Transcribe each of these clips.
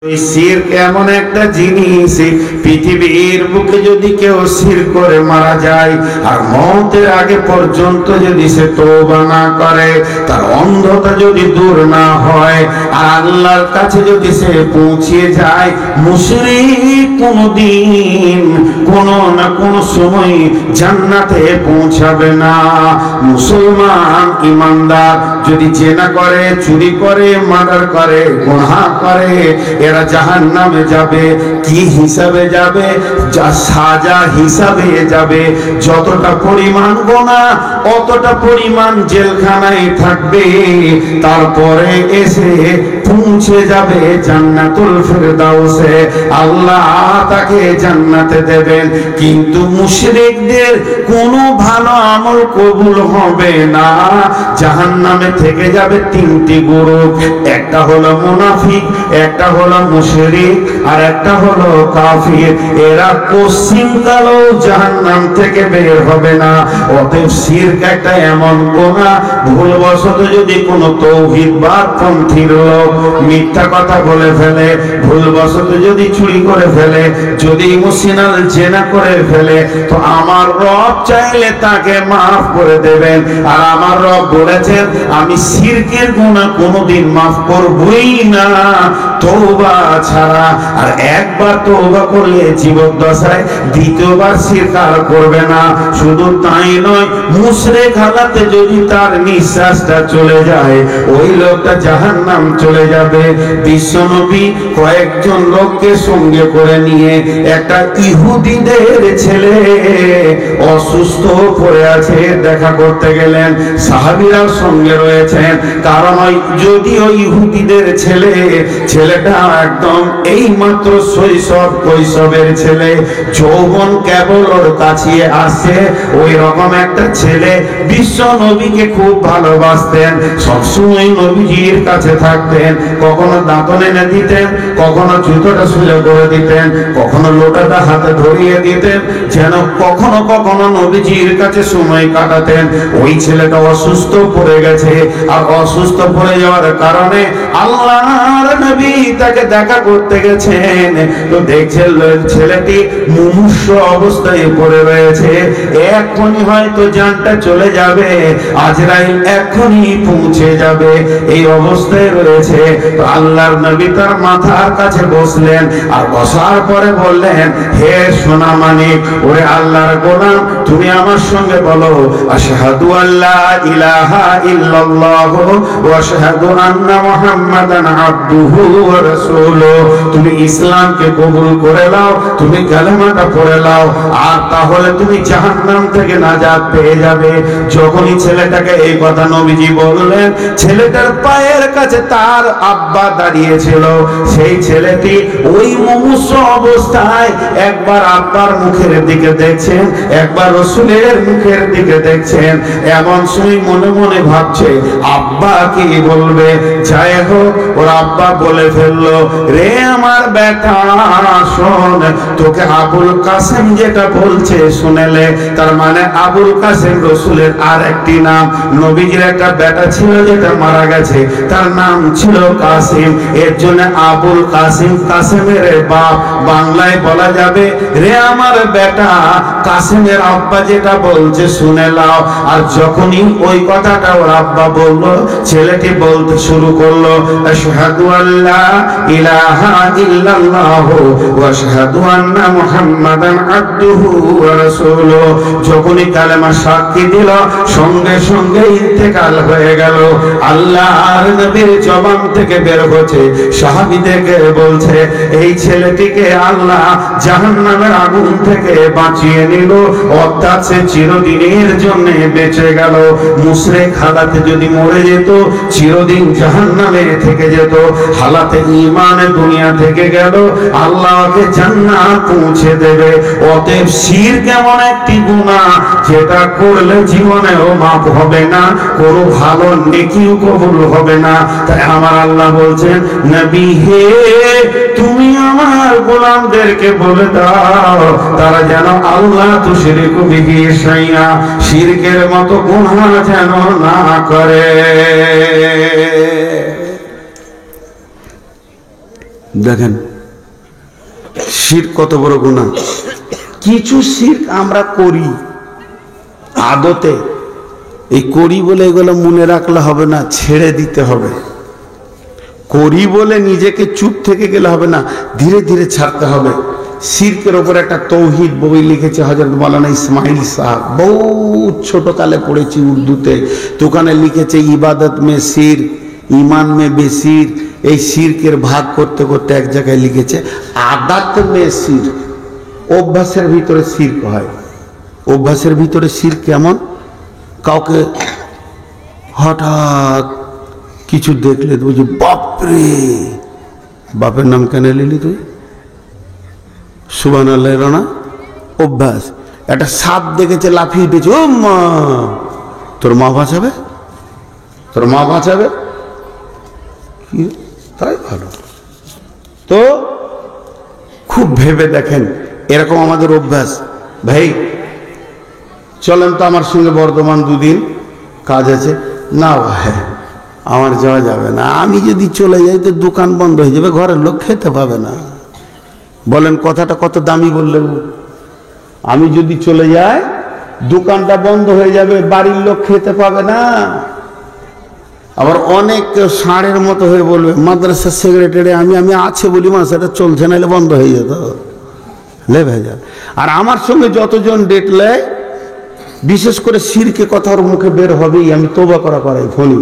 শিরক এমন একটা জিনিস, পৃথিবীর বুকে যদি কেউ শিরক করে মারা যায় আর মওতের আগে পর্যন্ত যদি সে তওবা না করে, তার অন্ধতা যদি দূর না হয় আর আল্লাহর কাছে যদি সে পৌঁছে যায়, মুশরিক কোনদিন কোনো না কোনো সময় জান্নাতে পৌঁছাবে না। মুসলমান ইমানদার যদি জেনা করে, চুরি করে, মার্ডার করে, গুনাহ করে, এরা জাহান্নামে যাবে। কি হিসাবে যাবে? যা সাজা হিসাবে যাবে। যতটা পরিমাণ গুনাহ অতটা পরিমাণ জেলখানায় থাকবে, তারপরে এসে পৌঁছে যাবে জান্নাতুল ফেরদাউসে। আল্লাহ তাকে জান্নাতে দেবেন। কিন্তু মুশরিকদের কোনো ভালো আমল কবুল হবে না। জাহান্নামে থেকে যাবে তিনটি গ্রুপ, একটা হলো মুনাফিক, একটা হলো মুশরিক, আর একটা হলো কাফির। এরা কোশ্চিনকালেও জাহান্নাম থেকে বের হবে না। অতএব শিরক একটা এমন গুনাহ, ভুলবশত যদি কোনো তৌহিদবাদপন্থীর লোক মিথ্যা কথা বলে ফেলে, ভুলবশত যদি চুরি করে ফেলে, যদি ইমোশনাল জেনা করে ফেলে, তো আমার রব চাইলে তাকে মাফ করে দেবেন। আর আমার রব বলেছেন, আমি শিরকের গুনাহ কোনোদিন মাফ করবই না তওবা ছাড়া। আর একবার তওবা করলে জীবদ্দশায় দ্বিতীয়বার শিরক আর করবে না। শুধু তাই নয়, মুশরিক হালাতে যদি তার নিঃশ্বাসটা চলে যায়, ওই লোকটা জাহান্নাম চলে যাবে। বিশ্বনবী কয়েকজন লোককে সঙ্গে করে নিয়ে একটা ইহুদিদের ছেলে অসুস্থ পড়ে আছে দেখা করতে গেলেন। সাহাবীরাও সঙ্গে রয়েছেন, কারণ যদিও ইহুদিদের ছেলেটা একদম এই মাত্র শৈশব কৈশোরের ছেলে, যৌবন কেবল ওর কাছে আসে, ওই রকম একটা ছেলে। বিশ্ব নবীকে খুব ভালোবাসতেন, সবসময় নবীজির কাছে থাকতেন। কখনো দাঁতন এনে দিতেন, কখনো জুতোটা শুলে করে দিতেন, কখনো লোটাটা হাতে ধরিয়ে দিতেন, যেন কখনো কখনো নবীজির কাছে সময় কাটাতেন। ওই ছেলেটা অসুস্থ পড়ে গেছে, আর অসুস্থ পড়ে যাওয়ার কারণে আল্লাহর নবী তাকে দেখা করতে গেছেন। তো দেখছেন ছেলেটি মুমূর্ষ অবস্থায় পড়ে রয়েছে, এখনই হয়তো জানটা চলে যাবে, আজরাইল এখনই পৌঁছে যাবে, এই অবস্থায় রয়েছে। তো আল্লাহর নবী তার মাথার কাছে বসলেন, আর বসার পরে বললেন, হে সোনা মানিক, ওরে আল্লাহর গোলাম, তুমি আমার সঙ্গে বলো, আশহাদু আল্লা ইলাহা ইল্লাল্লাহ ওয়া আশহাদু আন্না মুহাম্মাদান আবদুহু ওয়া রাসূলুহু। তুমি ইসলামকে কবুল করে নাও, তুমি কালেমাটা পড়ে নাও, আর তাহলে তুমি জাহান্নাম থেকে নাজাত পেয়ে যাবে। যখনই ছেলেটাকে এই কথা নবীজি বললেন, ছেলেটার পায়ের কাছে তার আব্বা দাঁড়িয়েছিল। সেই ছেলেটি ওই মুমূর্ষ অবস্থায় একবার আব্বার মুখের দিকে দেখছেন, একবার রাসূলের মুখের দিকে দেখছেন। এমন সময় মনে মনে ভাবছে, আব্বা কি বলবে? যাই হোক, ওর আব্বা বলে ফেললো, রে আমার বেটা শোন, তোকে আবুল কাসেম যেটা বলছে শুনেলে। তার মানে আবুল কাসেম রাসূলের আর একটি নাম। নবীজির একটা বেটা ছিল যেটা মারা গেছে, তার নাম ছিল কাসিম, এর জন্য আবুল কাসিম, কাসেমের বাপ। বাংলায় বলা যাবে, রে আমার বেটা, কাসেমের আব্বা যেটা বলছে শুনে নাও। আর যখনই ওই কথাটা ওর আব্বা বললো, ছেলেটি বলতে শুরু করলো, আশহাদু আল্লা ইলাহা ইল্লাল্লাহ ওয়া আশহাদু আন্না মুহাম্মাদান আবদুহু ওয়া রাসূলুহু। যখনই কালেমা সাক্ষী দিল, সঙ্গে সঙ্গে ইন্তেকাল হয়ে গেল। আল্লাহর নবীর জবান থেকে বের হচ্ছে, সাহাবীদেরকে বলছে, এই ছেলেটিকে আল্লাহ জাহান্নামের আগুন থেকে বাঁচিয়ে নিল, অর্থাৎ সে চিরদিনের জন্য বেঁচে গেল। মুশরিক হালাতে যদি মরে যেত, চিরদিন জাহান্নামে থেকে যেত। হালাতে ঈমানে দুনিয়া থেকে গেল, আল্লাহকে জান্নাত পৌঁছে দেবে। অতএব শিরক এমন একটি গুনাহ, যেটা করলে জীবনেও মাফ হবে না, কোনো ভালো নেকিও কবুল হবে না। তাই আমার আল্লাহ বলছেন, নবী হে, তুমি আমার গোলামদেরকে বলে দাও, তারা যেন আল্লাহ তুশরিকু বিহি শাইআ, শিরকের মতো গুনাহ যেন না করে। দেখেন শিরক কত বড় গুনাহ। কিছু শিরক আমরা করি আদতে, এই করি বলে এগুলো মনে রাখলে হবে না, ছেড়ে দিতে হবে। করি বলে নিজেকে চুপ থেকে গেলে হবে না, ধীরে ধীরে ছাড়তে হবে। শিরকের ওপর একটা তৌহিদ বই লিখেছে হযরত মাওলানা ইসমাইল সাহেব, বহু ছোটকালে পড়েছি উর্দুতে। তো ওখানে লিখেছে ইবাদত মে শির, ইমান মে বেশির। এই শিরকের ভাগ করতে করতে এক জায়গায় লিখেছে আদাত মে শির, অভ্যাসের ভিতরে শিরক হয়। অভ্যাসের ভিতরে শিরক কেমন? কাউকে হঠাৎ কিছু দেখলে বুঝি বাপরে, বাপের নাম কেন নিলি তুই? সুবহানাল্লাহ এর না অভ্যাস। একটা সাপ দেখেছে লাফিয়ে উঠেছে, ও মা, তোর মা বাঁচাবে, তোর মা বাঁচাবে, কি তাই ভালো। তো খুব ভেবে দেখেন, এরকম আমাদের অভ্যাস। ভাই চলেন তো আমার সঙ্গে বর্ধমান দুদিন, কাজ আছে। না ভাই আমার যাওয়া যাবে না, আমি যদি চলে যাই তো দোকান বন্ধ হয়ে যাবে, ঘরের লোক খেতে পাবে না। বলেন কথাটা কত দামি বললেন। আমি যদি চলে যাই দোকানটা বন্ধ হয়ে যাবে, বাড়ির লোক খেতে পাবে না। আবার অনেক ষাঁড়ের মতো হয়ে বলবে মাদ্রাসার সেক্রেটারি আমি আমি আছে বলি মাদ্রাসাটা চলছে, নাহলে বন্ধ হয়ে যেত, লে ভেজা। আর আমার সঙ্গে যতজন ডেট নেয়, বিশেষ করে শিরকে কথা ওর মুখে বের হবেই, আমি তোবা করা করাই ফোনই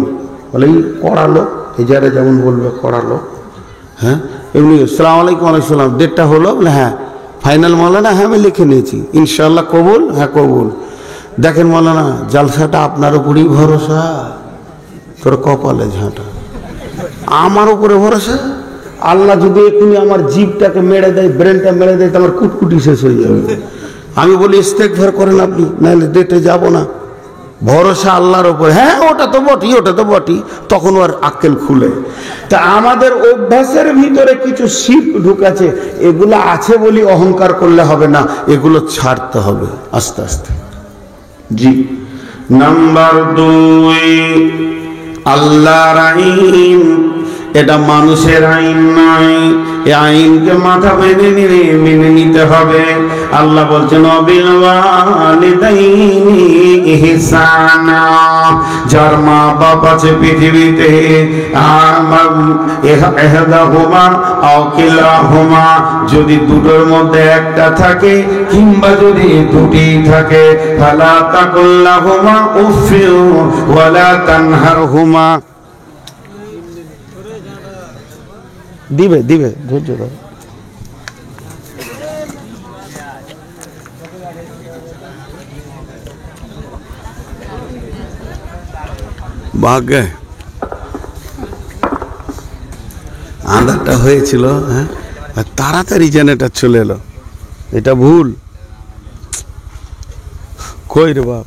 বলে করালো, এই যারা যেমন বলবে করালো। হ্যাঁ এমনি আসসালামু আলাইকুম, ওয়ালাইকুম সালাম, ডেটটা হলো? বলে হ্যাঁ। ফাইনাল মাওলানা? হ্যাঁ আমি লিখে নিয়েছি, ইনশাআল্লাহ কবুল? হ্যাঁ কবুল। দেখেন মাওলানা জালসাটা আপনার উপরই ভরসা, তোর কপালে ঝাঁটা, আমার উপরে ভরসা। আল্লাহ যদি এখনই আমার জিভটাকে মেরে দেয়, ব্রেনটা মেরে দেয়, তো আমার কুটকুটি শেষ হয়ে যাবে। আমি বলি ইস্তেগফার করেন আপনি, নাহলে ডেটে যাব না। ভরসা আল্লাহর উপর। হ্যাঁ ওটা তো বটি, ওটা তো বটি, তখন ওর আক্কেল খুলে। তা আমাদের অভ্যাসের ভিতরে কিছু শিরক ঢুকেছে, এগুলো আছে বলি অহংকার করলে হবে না, এগুলো ছাড়তে হবে আস্তে আস্তে। জি নাম্বার 2, আল্লাহর আইন। এটা মানুষের আইন নয়, এই আইনকে মাথা মেনে নিতে হবে। আল্লাহ বলছেন বিল ওয়ালিদাইনি ইহসানা। যার মা বাপ আছে পৃথিবীতে, ইহদাহুমা আও কিলাহুমা, যদি দুটোর মধ্যে একটা থাকে কিংবা যদি দুটি থাকে, ফালা তাকুল্লাহুমা উফিউ ওয়ালা তানহারহুমা। দিবে দিবে ধৈর্য ধর। ভাগ্যে আন্দারটা হয়েছিল, হ্যাঁ তাড়াতাড়ি জেনারেটর চলে এলো, এটা ভুল। কই রে বাপ,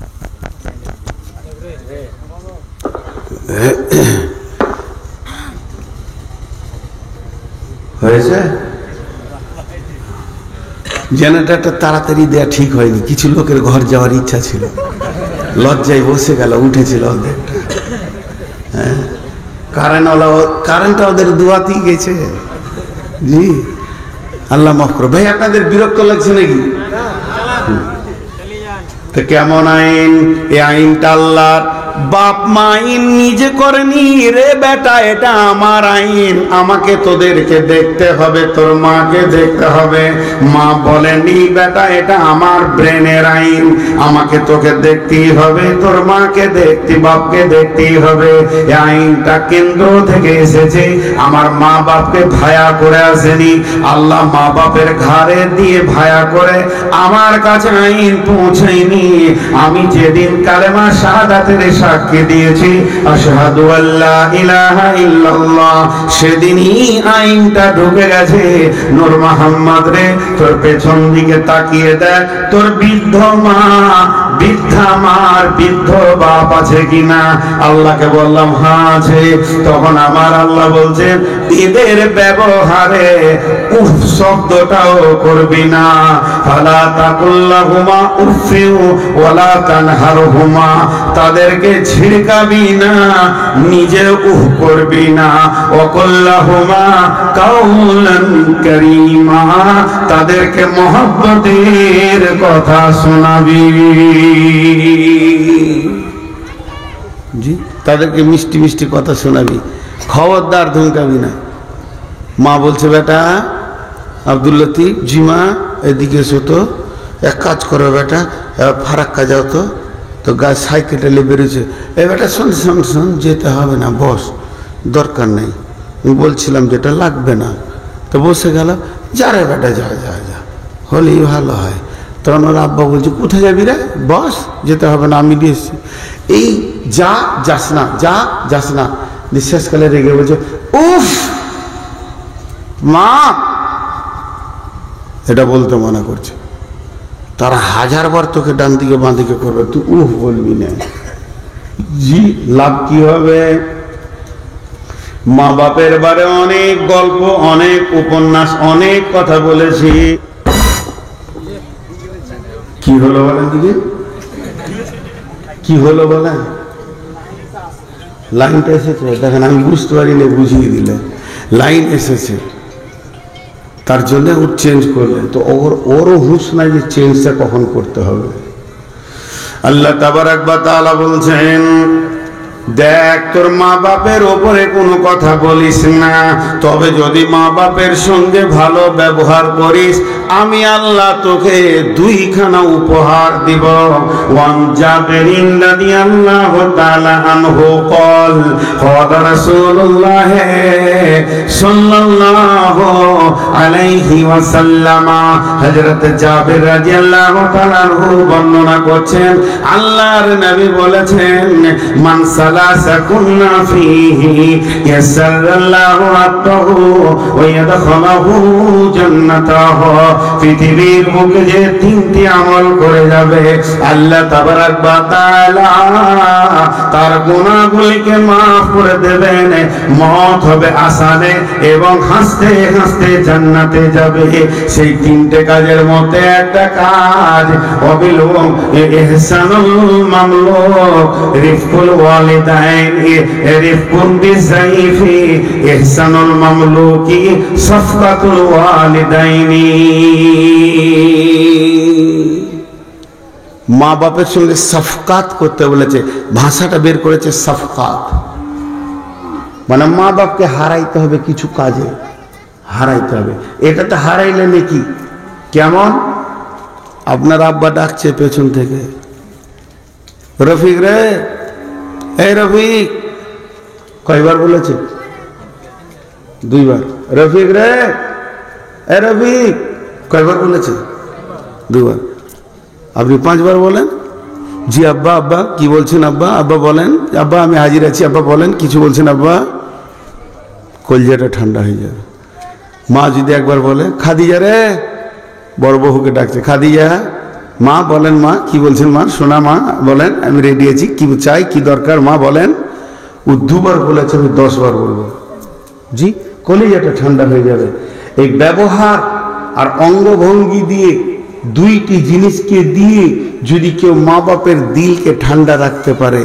হয়েছে জেনারেটরটা তাড়াতাড়ি দেয়া ঠিক হয়নি। কিছু লোকের ঘর যাওয়ার ইচ্ছা ছিল, লজ্জায় বসে গেল, উঠেছিল অর্ধেকটা। হ্যাঁ কারেন্টটা ওদের দুয়াতেই গেছে। জি আল্লাহ মাফ করো। ভাই আপনাদের বিরক্ত লাগছে নাকি? তো কেমন আইন? এই আইনটা আল্লাহর। বাপ মা আইন নিজে করেনি রে বেটা, এটা আমার আইন, আমাকে তোদেরকে দেখতে হবে, তোর মাকে দেখতে হবে। মা বলেনি বেটা এটা আমার ব্রেনের আইন, আমাকে তোকে দেখতেই হবে, তোর মাকে দেখতে, বাপকে দেখতেই হবে। এই আইনটা কেন্দ্র থেকে এসেছে, আমার মা বাপকে ভায়া করে আসেনি। আল্লাহ মা বাপের ঘাড়ে দিয়ে ভায়া করে আমার কাছে আইন পৌঁছায়নি। আমি যেদিন কালেমা শাহাদাতের সাক্ষী দিয়েছি আশহাদু আল্লা ইলাহা ইল্লাল্লাহ, সেদিনই আইনটা ঢুকে গেছে। নূর মোহাম্মদ রে, তোর পেছন দিকে তাকিয়ে দেখ, তোর বৃদ্ধ মা, বৃদ্ধা মার বৃদ্ধ বাপ আছে কিনা? আল্লাহকে বললাম হ্যাঁ আছে। তখন আমার আল্লাহ বলছেন এদের ব্যবহারে উফ শব্দটাও করবি না। ফালা তাকুল্লাহুমা উফিউ ওয়ালা তানহারহুমা, তাদেরকে ঝিড়কাবি না, নিজে উহ করবি না। ওয়াকুল্লাহুমা কাউলান কারীমা, তাদেরকে মহব্বতের কথা শোনাবি। জি, তাদেরকে মিষ্টি মিষ্টি কথা শোনাবি, খবরদার ধমকাবি না। মা বলছে, বেটা আব্দুল লতিফ, জি মা, এদিকে এসো তো, এক কাজ করো বেটা, ফারাক্কা যাও তো। তো গাছ সাইকেলটা নিয়ে বেরোচ্ছে, এ বেটা শোন শোন শোন, যেতে হবে না, বস, দরকার নেই, আমি বলছিলাম যেটা লাগবে না। তো বসে গেল, যা রে বেটা, যা যা যা, হলেই ভালো হয়। তখন ওর আব্বা বলছে, কোথায় যাবি রে, বস, যেতে হবে না, আমি দিয়ে এসছি। এই যা যাস না, যা যাস না, শেষকালে রেগে বলছে, উফ মা, এটা বলতে মানা করছে। তারা 1000 বার তোকে ডান দিকে বাঁ দিকে করবে, তুই উফ বলবি না। জি, লাভ কি হবে? মা বাপের বারে অনেক গল্প, অনেক উপন্যাস, অনেক কথা বলেছি। কি হলো বলেন দিদি, কি হলো বলেন? লাইনটা এসেছে, দেখেন আমি বুঝতে পারিনি, বুঝিয়ে দিলে লাইন এসেছে, তার জন্য ও চেঞ্জ করলেন। তো ওরও হুঁশ নাই যে চেঞ্জটা কখন করতে হবে। আল্লাহ তাবারাক ওয়া তাআলা বলছেন, দেখ তোর মা বাপের ওপরে কোনো কথা বলিস না, তবে যদি মা বাপের সঙ্গে ভালো ব্যবহার করিস, আমি আল্লাহ তোকে 2খানা উপহার দিব। ওয়ান জাবিরিন রাদিয়াল্লাহু তাআলা আনহু قال قال رسول الله সাল্লাল্লাহু আলাইহি ওয়াসাল্লাম, হযরত জাবির রাদিয়াল্লাহু তাআলা আনহু বর্ণনা করছেন, আল্লাহর নবী বলেছেন, মান সালাসাকুন্না ফীহি ইয়াসাল্লাল্লাহু আতহু ওয়া ইয়াদখুলুহু জান্নাতাহু। পৃথিবীর মুখে যে 3টি আমল করে যাবে, আল্লাহ তাবারাক ওয়া তাআলা তার গুনাহগুলিকে মাফ করে দেবেন, মওত হবে আসানে এবং হাসতে হাসতে জান্নাতে যাবে। সেই 3টে কাজের মধ্যে একটা কাজ, অবিলম্ব ইহসানুল মামলুক, রিফকুল ওয়ালিদাইন, রিফকুন বিযাইফি, ইহসানুল মামলুকি, সাফকাতুল ওয়ালিদাইনি। মা বাপের সঙ্গে সাফকাত করতে বলেছে, ভাষাটা বের করেছে সাফকাত, মানে মা বাপকে হারাইতে হবে, কিছু কাজে হারাইতে হবে। এটাতে হারাইলে নাকি কেমন? আপনার আব্বা ডাকছে পেছন থেকে, রফিক রে, এই রফিক, কয়বার বলেছে? 2 বার। রফিক রে, এই রফিক, কয়বার বলেছে? 2 বার। আপনি 5 বার বলেন, জি আব্বা, আব্বা কি বলছেন আব্বা, আব্বা বলেন, আব্বা আমি হাজির আছি, আব্বা বলেন, কিছু বলছেন আব্বা, কলজাটা ঠান্ডা হয়ে যাবে। মা যদি একবার বলে, খাদিজা রে, বড় বহুকে ডাকছে, খাদিজা, মা বলেন, মা কি বলছেন, মা শোনা, মা বলেন, আমি রেডি আছি, কি চাই, কি দরকার, মা বলেন। ও 2 বার বলেছে, আমি 10 বার বলবো, জি, কলিজাটা ঠান্ডা হয়ে যাবে। এই ব্যবহার আর অঙ্গভঙ্গি দিয়ে, 2টি জিনিসকে দিয়ে যদি কেউ মা বাপের দিলকে ঠান্ডা রাখতে পারে,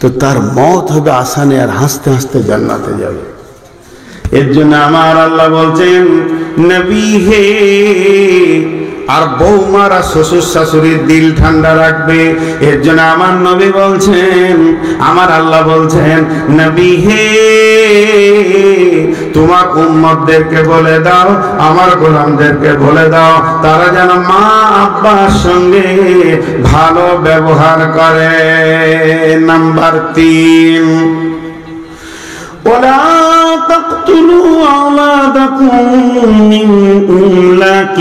তো তার মওত হবে আসানে, আর হাসতে হাসতে জান্নাতে যাবে। এর জন্য আমার আল্লাহ বলছেন, নবী হে, আর বৌমারা শ্বশুর শাশুড়ির দিল ঠান্ডা রাখবে। এর জন্য আমার নবী বলছেন, আমার আল্লাহ বলছেন, নবী হে, তোমার উম্মতদেরকে বলে দাও, আমার গোলামদেরকে বলে দাও, তারা যেন মা আব্বার সঙ্গে ভালো ব্যবহার করে। নাম্বার 3, ولا تقتلوا أولادكم من إملاق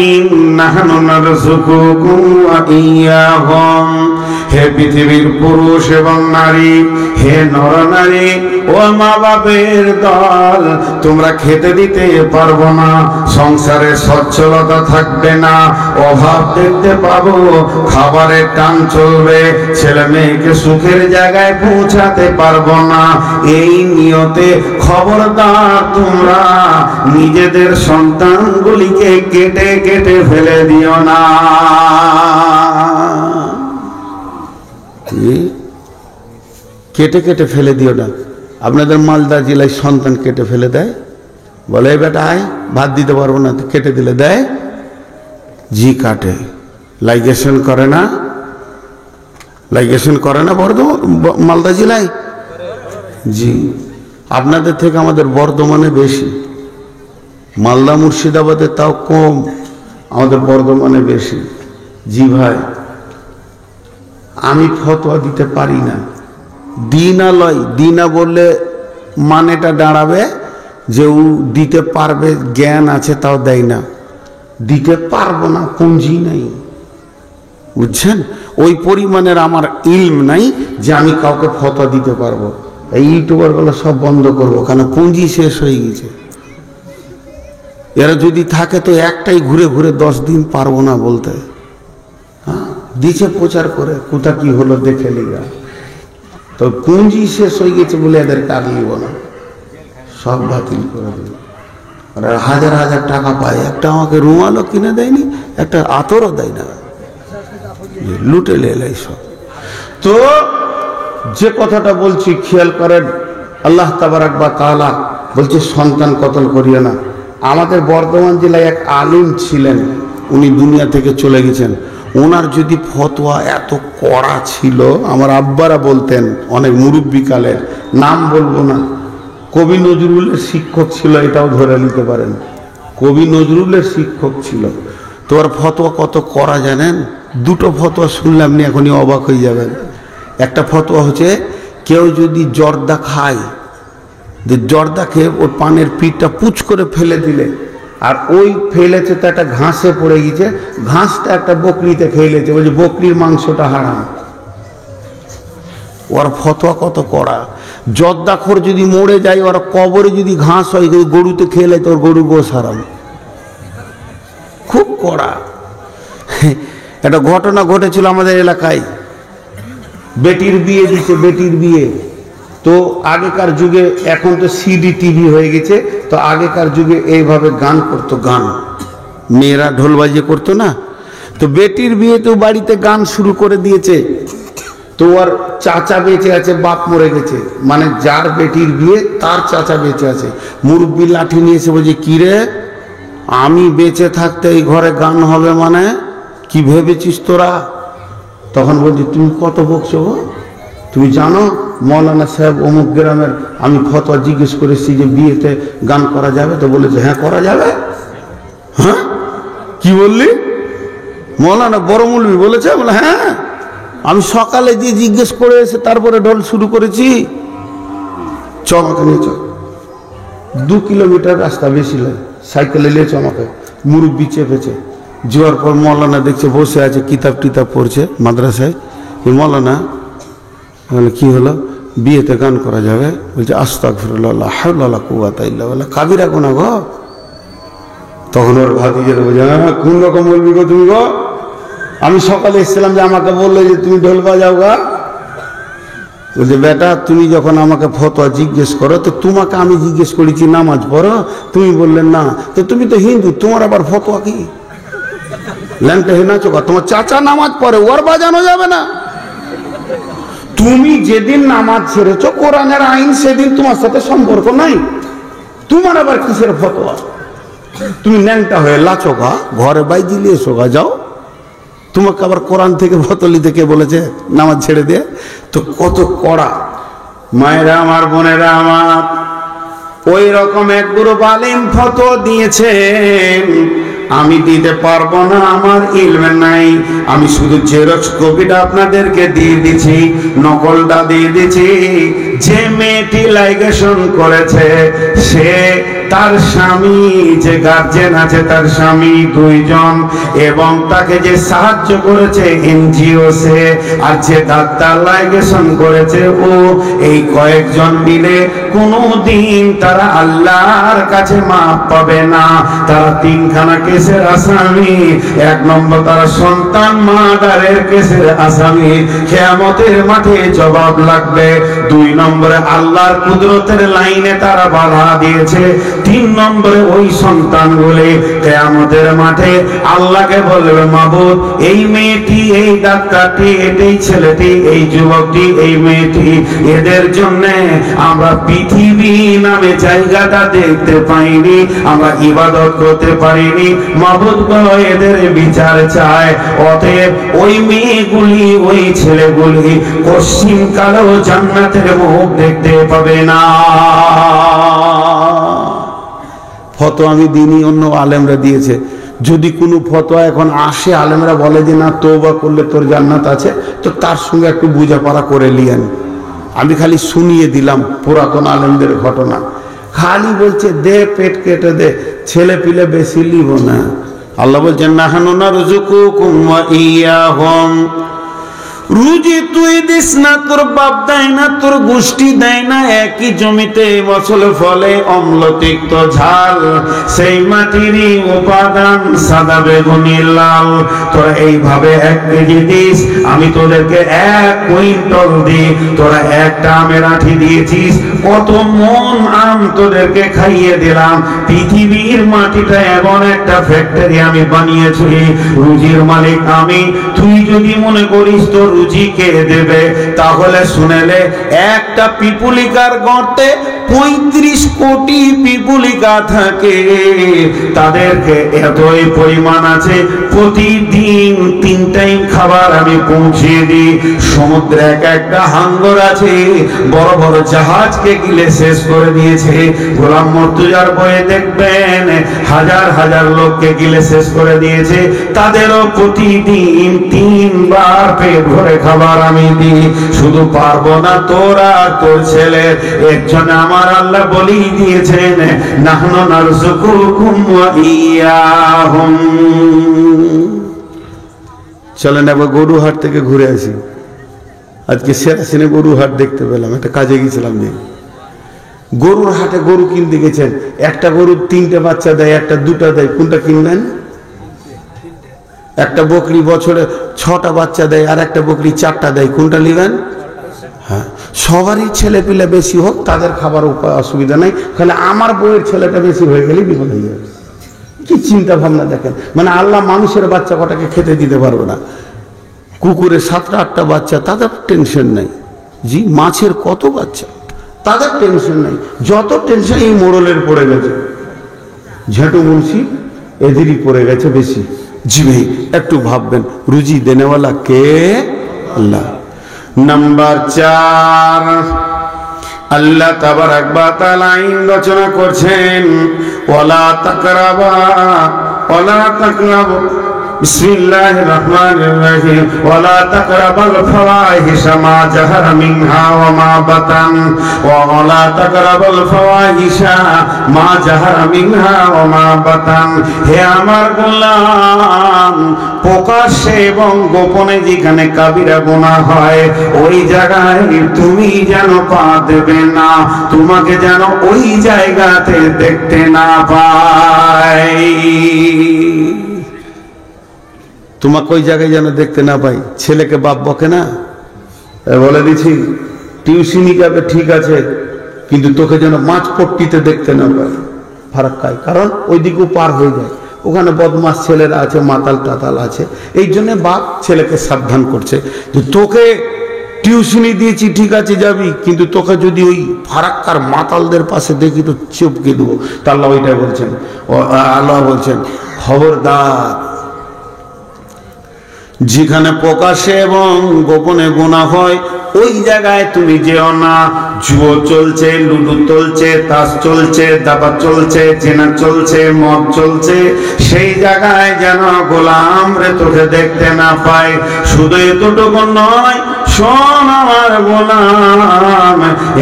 نحن نرزقكم وإياهم। হে পৃথিবীর পুরুষ এবং নারী, হে নরনারী ও মা বাপের দল, তোমরা খেতে দিতে পারবো না, সংসারে সচ্ছলতা থাকবে না, অভাব দেখতে পাবো, খাবারের টান চলবে, ছেলে মেয়েকে সুখের জায়গায় পৌঁছাতে পারবো না। এই নিয়তে খবরদার তোমরা নিজেদের সন্তানগুলিকে কেটে কেটে ফেলে দিও না। কেটে কেটে ফেলে দিও না। আপনাদের মালদা জেলায় সন্তান কেটে ফেলে দেয়, বলে এই বেটা আয়, ভাত দিতে পারবো না, তো কেটে দিলে দেয়, জি কাটে। লাইগেশন করে না, লাইগেশন করে না বর্ধমান মালদা জেলায়? জি, আপনাদের থেকে আমাদের বর্ধমানে বেশি, মালদা মুর্শিদাবাদে তাও কম, আমাদের বর্ধমানে বেশি। জি ভাই, আমি ফতোয়া দিতে পারি না। দিনা লয়, দিনা বললে মানেটা দাঁড়াবে যে ও দিতে পারবে, জ্ঞান আছে তাও দেয় না, দিতে পারবো না, পুঁজি নাই, বুঝছেন? ওই পরিমাণের আমার ইলম নাই যে আমি কাউকে ফতোয়া দিতে পারবো। এই ইউটিউবারগুলো সব বন্ধ করবো, কারণ পুঁজি শেষ হয়ে গেছে। এরা যদি থাকে তো একটাই ঘুরে ঘুরে 10 দিন পারবো না বলতে। হ্যাঁ, দিছে প্রচার করে, কোথা কি হলো দেখে লিগা, তো পুঁজি শেষ হয়ে গেছে বলে এদের কার নিব না, সব বাতিল করে দিল। ওরা হাজার হাজার টাকা পায়, একটা আমাকে রুমালও কিনে দেয়নি, একটা আতরও দেয় না, লুটে লেলাই সব। তো যে কথাটা বলছি খেয়াল করেন, আল্লাহ তাবারাক ওয়া তাআলা বলছে সন্তান কতল করিও না। আমাদের বর্ধমান জেলায় এক আলিম ছিলেন, উনি দুনিয়া থেকে চলে গেছেন। ওনার যদি ফতোয়া এত কড়া ছিল, আমার আব্বারা বলতেন, অনেক মুরব্বী কালের, নাম বলবো না, কবি নজরুলের শিক্ষক ছিল, এটাও ধরে নিতে পারেন, কবি নজরুলের শিক্ষক ছিল। তোমার ফতোয়া কত কড়া জানেন? দুটো ফতোয়া শুনলাম নি, এখনই অবাক হয়ে যাবেন। একটা ফতোয়া হচ্ছে, কেউ যদি জর্দা খায়, যে জর্দা খেয়ে ওর পানের পিঠটা পুচ করে ফেলে দিলে, আর ওই ফেলেছে তো একটা ঘাসে পড়ে গেছে, ঘাসটা একটা বকরিতে খেয়েছে, বলছে বকরির মাংসটা হারাম। ওর ফতোয়া কত কড়া। জর্দাখোর যদি মরে যায়, ওর কবরে যদি ঘাস হয়, গরুতে খেলে তো ওর গরু গোশ হারাম, খুব কড়া। একটা ঘটনা ঘটেছিল আমাদের এলাকায়, বেটির বিয়ে দিচ্ছে, বেটির বিয়ে। তো আগেকার যুগে, এখন তো সিডি টিভি হয়ে গেছে, তো আগেকার যুগে এইভাবে গান করতো, গান মেয়েরা ঢোল বাজিয়ে করতো না, তো বেটির বিয়েতেও বাড়িতে গান শুরু করে দিয়েছে। তো ওর চাচা বেঁচে আছে, বাপ মরে গেছে, মানে যার বেটির বিয়ে তার চাচা বেঁচে আছে। মুরব্বি লাঠি নিয়েছে, বলছে কি রে, আমি বেঁচে থাকতে এই ঘরে গান হবে মানে কি ভেবেছিস তোরা? তখন বলছি তুমি কত বকছো গো, তুমি জানো মৌলানা সাহেব অমুক গ্রামের, আমি ফতোয়া জিজ্ঞেস করেছি যে বিয়েতে গান করা যাবে, তো বলেছে হ্যাঁ করা যাবে। হ্যাঁ কি বললি? মৌলানা বড় মৌলবি বলেছে? বলে হ্যাঁ, আমি সকালে দিয়ে জিজ্ঞেস করে এসে তারপরে ঢোল শুরু করেছি। চমাকে নিয়ে চল, 2 কিলোমিটার রাস্তা, বেশি নয়, সাইকেলে নিয়ে চমাকে, মুরব্বি চেপেছে। যাওয়ার পর মৌলানা দেখছে বসে আছে, কিতাব টিতাব পড়ছে মাদ্রাসায়। মৌলানা বলে কি হলো? বিয়েতে গান করা যাবে? বলছে আস্তাগফিরুল্লাহ, লা হাওলা ওয়ালা কুওয়াতা ইল্লা বিল্লাহ, কাবিরা গুনাহ গো। তখন ওর ভাতিজা বলছে হ্যাঁ, কোন রকম বলবি গো তুমি গো? আমি সকালে এসেছিলাম যে আমাকে বললে যে তুমি ঢোল বাজাও গা। বলছে বেটা, তুমি যখন আমাকে ফতোয়া জিজ্ঞেস করো, তো তোমাকে আমি জিজ্ঞেস করেছি নামাজ পড়ো, তুমি বললে না, তো তুমি তো হিন্দু, তোমার আবার ফতোয়া কি? ল্যাংটা হে নাচো, তোমার চাচা নামাজ পড়ে, ওর বাজানো যাবে না। তুমি যেদিন নামাজ ছেড়েছো, কোরআনের আইন সেদিন তোমার সাথে সম্পর্ক নাই, তোমার আবার কিসের ফতোয়া? তুমি ল্যাংটা হয়ে লাচো গা, ঘরে বাইজি নিয়ে এসো গা, যাও। তোমাকে আবার কোরআন থেকে ফতলি থেকে বলেছে নামাজ ছেড়ে দিয়ে? তো কত কড়া। মায়েরা আমার, বোনেরা আমার, ওই রকম এক গ্রুপ আলিম ফতোয়া দিয়েছেন, আমি দিতে পারবো না, আমার ইলম নাই। আমি শুধু জেরক্স কপিটা আপনাদেরকে দিয়ে দিচ্ছি, নকলটা দিয়ে দিচ্ছি। যে মেয়েটি লাইগেশন করেছে, সে তার স্বামী, যে গার্জেন আছে তার স্বামী 2 জন, এবং তাকে যে সাহায্য করেছে এনজিও সে, আর যে ডাক্তার লাইগেশন করেছে ও, এই কয়েকজন মিলে কোনোদিন তারা আল্লাহর কাছে মাপ পাবে না। তারা 3খানা কেসের আসামি। 1 নম্বর, তারা সন্তান মার্ডারের কেসের আসামি, কিয়ামতের মাঠে জবাব লাগবে। 2 নম্বরে, আল্লাহর কুদরতের লাইনে তারা বাধা দিয়েছে, 3 নম্বরে ওই সন্তানগুলি কিয়ামতের মাঠে আল্লাহকে বলবে, মাবুদ এই মেয়েটি, এই ডাক্তারটি, এই ছেলেটি, এই যুবকটি, এই মেয়েটি, এদের জন্য আমরা পৃথিবী নামে জায়গাটা দেখতে পাইনি, আমরা ইবাদত করতে পারিনি, মাবুদ গো এদের বিচার চায়। অতএব ওই মেয়েগুলি, ওই ছেলেগুলি পশ্চিম কালেও জান্নাতের মুখ দেখতে পাবে না। ফতোয়া আমি দিনই, অন্য আলেমরা দিয়েছে। যদি কোনো ফতোয়া এখন আসে, আলেমরা বলে যে না তওবা করলে তোর জান্নাত আছে, তো তার সঙ্গে একটু বোঝাপড়া করে লিয়েন। আমি খালি শুনিয়ে দিলাম পুরাতন আলেমদের ঘটনা। খালি বলছে দে, পেট কেটে দে, ছেলে পিলে বেশি লিব না। আল্লাহ বলছেন নাহানু নারযুকুকুম ওয়া ইয়াহুম, রুজি তুই দিস না, তোর বাপ দেয় না, তোর গোষ্ঠী দেয় না। একই জমিতে ফসল ফলে অম্ল তিক্ত ঝাল, সেই মাটিরই উপাদান সাদা বেগুনি লাল। তোরা এইভাবে 1 কেজি দিস, আমি তোদেরকে 1 কুইন্টাল দিই। তোরা একটা আমের আঁটি দিয়েছিস, কত মন আম তোদেরকে খাইয়ে দিলাম। পৃথিবীর মাটিটা এমন একটা ফ্যাক্টরি আমি বানিয়েছি, রুজির মালিক আমি। তুই যদি মনে করিস তোর রুজি কে দেবে, তাহলে শুনেলে একটা পিপুলিকার গর্তে 35 কোটি পিপুলিকা থাকে, তাদেরকে এতই পরিমাণ আছে, প্রতিদিন 3 টাইম খাবার আমি পৌঁছে দিই। সমুদ্রে একটা হাঙ্গর আছে, বড় বড় জাহাজকে গিলে শেষ করে দিয়েছে। গোলাম মর্তুজার বইয়ে দেখবেন হাজার হাজার লোককে গিলে শেষ করে দিয়েছে, তাদেরও প্রতিদিন 3 বার পেট ভরে খাবার আমি দিই। শুধু পারবো না তোরা আর তোর ছেলে, একজন আমার আল্লাহ বলেই দিয়েছেন নাহনু নারযুকুকুম ওয়া ইয়াহুম। চলেন একবার গরুহাট থেকে ঘুরে আসি। আজকে সেরাসিনে গরুহাট দেখতে পেলাম, একটা কাজে গেছিলাম। যে গরুর হাটে গরু কিনতে গেছেন, একটা গরু 3টে বাচ্চা দেয়, একটা 2টা দেয়, কোনটা কিনবেন? একটা বকরি বছরে 6টা বাচ্চা দেয়, আর একটা বকরি 4টা দেয়, কোনটা নেবেন? হ্যাঁ, সবারই ছেলে পিলে বেশি হোক, তাদের খাবার অসুবিধা নেই, খালি আমার বউয়ের ছেলেটা বেশি হয়ে গেলে বিপদ হয়ে যাবে। কি চিন্তা ভাবনা দেখেন, মানে আল্লাহ মানুষের বাচ্চা কটাকে খেতে দিতে পারবে না। কুকুরের 7টা 8টা বাচ্চা, তাদের টেনশন নেই। জি, মাছের কত বাচ্চা, তাদের টেনশন নেই। যত টেনশন এই মোড়লের পড়ে গেছে, ঝেঁটু মুন্সি এদেরই পড়ে গেছে বেশি। জি ভাই, একটু ভাববেন রুজি দেনেওয়ালা কে? আল্লাহ। নাম্বার 4, আল্লাহ তাবারাক ওয়া তাআলা আইন রচনা করছেন, ওয়ালা তাকরাবু বিসমিল্লাহির রহমানির রহিম, ওয়ালা তাকরাবাল ফাওয়াহিশা মা জাহারা মিনহা ওয়া মা বাতান, ওয়ালা তাকরাবাল ফাওয়াহিশা মা জাহারা মিনহা ওয়া মা বাতান। হে আমার গোলাম, প্রকাশ্যে এবং গোপনে যেখানে কাবিরা গুনাহ হয়, ওই জায়গায় তুমি যেন পা দেবে না, তোমাকে যেন ওই জায়গাতে দেখতে না পাই। তোমাকে ওই জায়গায় যেন দেখতে না পাই। ছেলেকে বাপ বকে না, বলে দিছি টিউশনি যাবে ঠিক আছে, কিন্তু তোকে যেন মাঝপট্টিতে দেখতে না পাই, ফারাক্কায়। কারণ ওই দিকেও পার হয়ে যায়, ওখানে বদমাস ছেলেরা আছে, মাতাল টাতাল আছে। এই জন্য বাপ ছেলেকে সাবধান করছে যে তোকে টিউশনি দিয়েছি ঠিক আছে যাবি, কিন্তু তোকে যদি ওই ফারাক্কার মাতালদের পাশে দেখি তো চুপকে দেবো। তা আল্লাহ ওইটাই বলছেন, আল্লাহ বলছেন খবরদার, যেখানে প্রকাশ্যে এবং গোপনে গুনাহ হয় ওই জায়গায় তুমি যেও না। জুয়ো চলছে, লুডু চলছে, তাস চলছে, দাবা চলছে, জেনা চলছে, মদ চলছে, সেই জায়গায় যেন গোলাম রে তোকে দেখতে না পায়। শুধু এতটুকু নয়, শোন আমার গোলাম,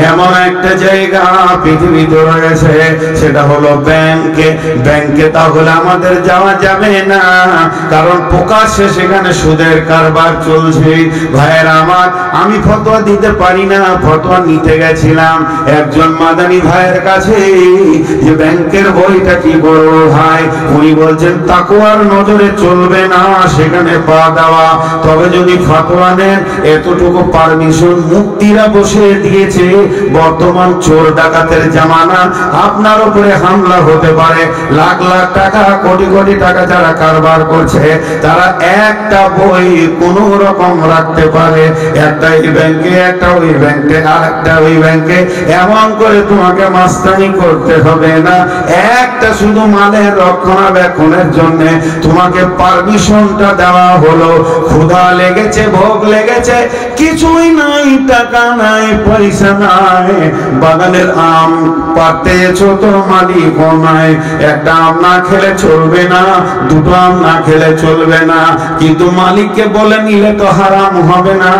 এমন একটা জায়গা পৃথিবীতে রয়েছে, সেটা হলো ব্যাংকে। ব্যাংকে তাহলে আমাদের যাওয়া যাবে না, কারণ প্রকাশ্যে সেখানে সুদের কারবার চলছে। ভাইয়ের আমার, আমি ফতোয়া দিতে পারি না, ফতোয়া নিতে গেছিলাম একজন মাদানী ভাইয়ের কাছে, যে ব্যাংকের বইটা কি করবো ভাই। উনি বলছেন তাকওয়ার নজরে চলবে না সেখানে পা দেওয়া। তবে যদি ফতোয়া নেন, এতটুকু পারমিশন মুক্তিরা বসে দিয়েছে। বর্তমান চোর ডাকাতের জামানা, আপনার উপরে হামলা হতে পারে। লাখ লাখ টাকা, কোটি কোটি টাকা যারা কারবার করছে, তারা একটা বই কোন রকম রাখতে পারে, একটা এই ব্যাংকে, একটা ওই ব্যাংকে, আর একটা ওই ব্যাংকে। এমন করে তোমাকে মাস্তানি করতে হবে না। একটা শুধু মালের রক্ষণাবেক্ষণের জন্য তোমাকে পারমিশনটা দেওয়া হলো। ক্ষুধা লেগেছে, ভোগ লেগেছে, কিছুই নাই, টাকা নাই, পয়সা নাই, বাগানের আম পাড়তে এসো তো মালিক নাই। একটা আম না খেলে চলবে না, দুটো আম না খেলে চলবে না, কিন্তু মালিককে বলে নিলে তো হারাম হবে না।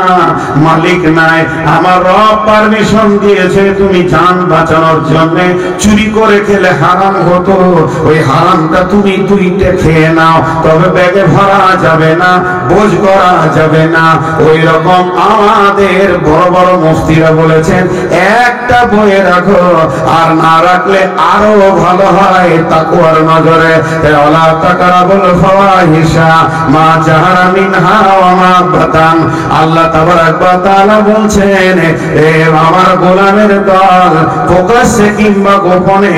মালিক নাই, আমার রব পারমিশন দিয়েছে, তুমি জান বাঁচানোর জন্য চুরি করে খেলে হারাম হতো, ওই হারামটা তুমি দুইটা খেয়ে নাও, তবে ব্যাগে ভরা যাবে না, বোঝ করা যাবে না। ওই রকম আমাদের বড় বড় মুফতিরা বলেছেন একটা বইয়ে রাখো, আর না রাখলে আরো ভালো হয় তাকওয়ার নজরে। ওয়ালা তাকরাবুল ফাওয়াহিশা মা জাহারা মিনহা ওয়া মা বাতান। আল্লাহ তাবারাক ওয়া তাআলা বলছেন, এ আমার গোলামের দল, প্রকাশ্যে কিংবা গোপনে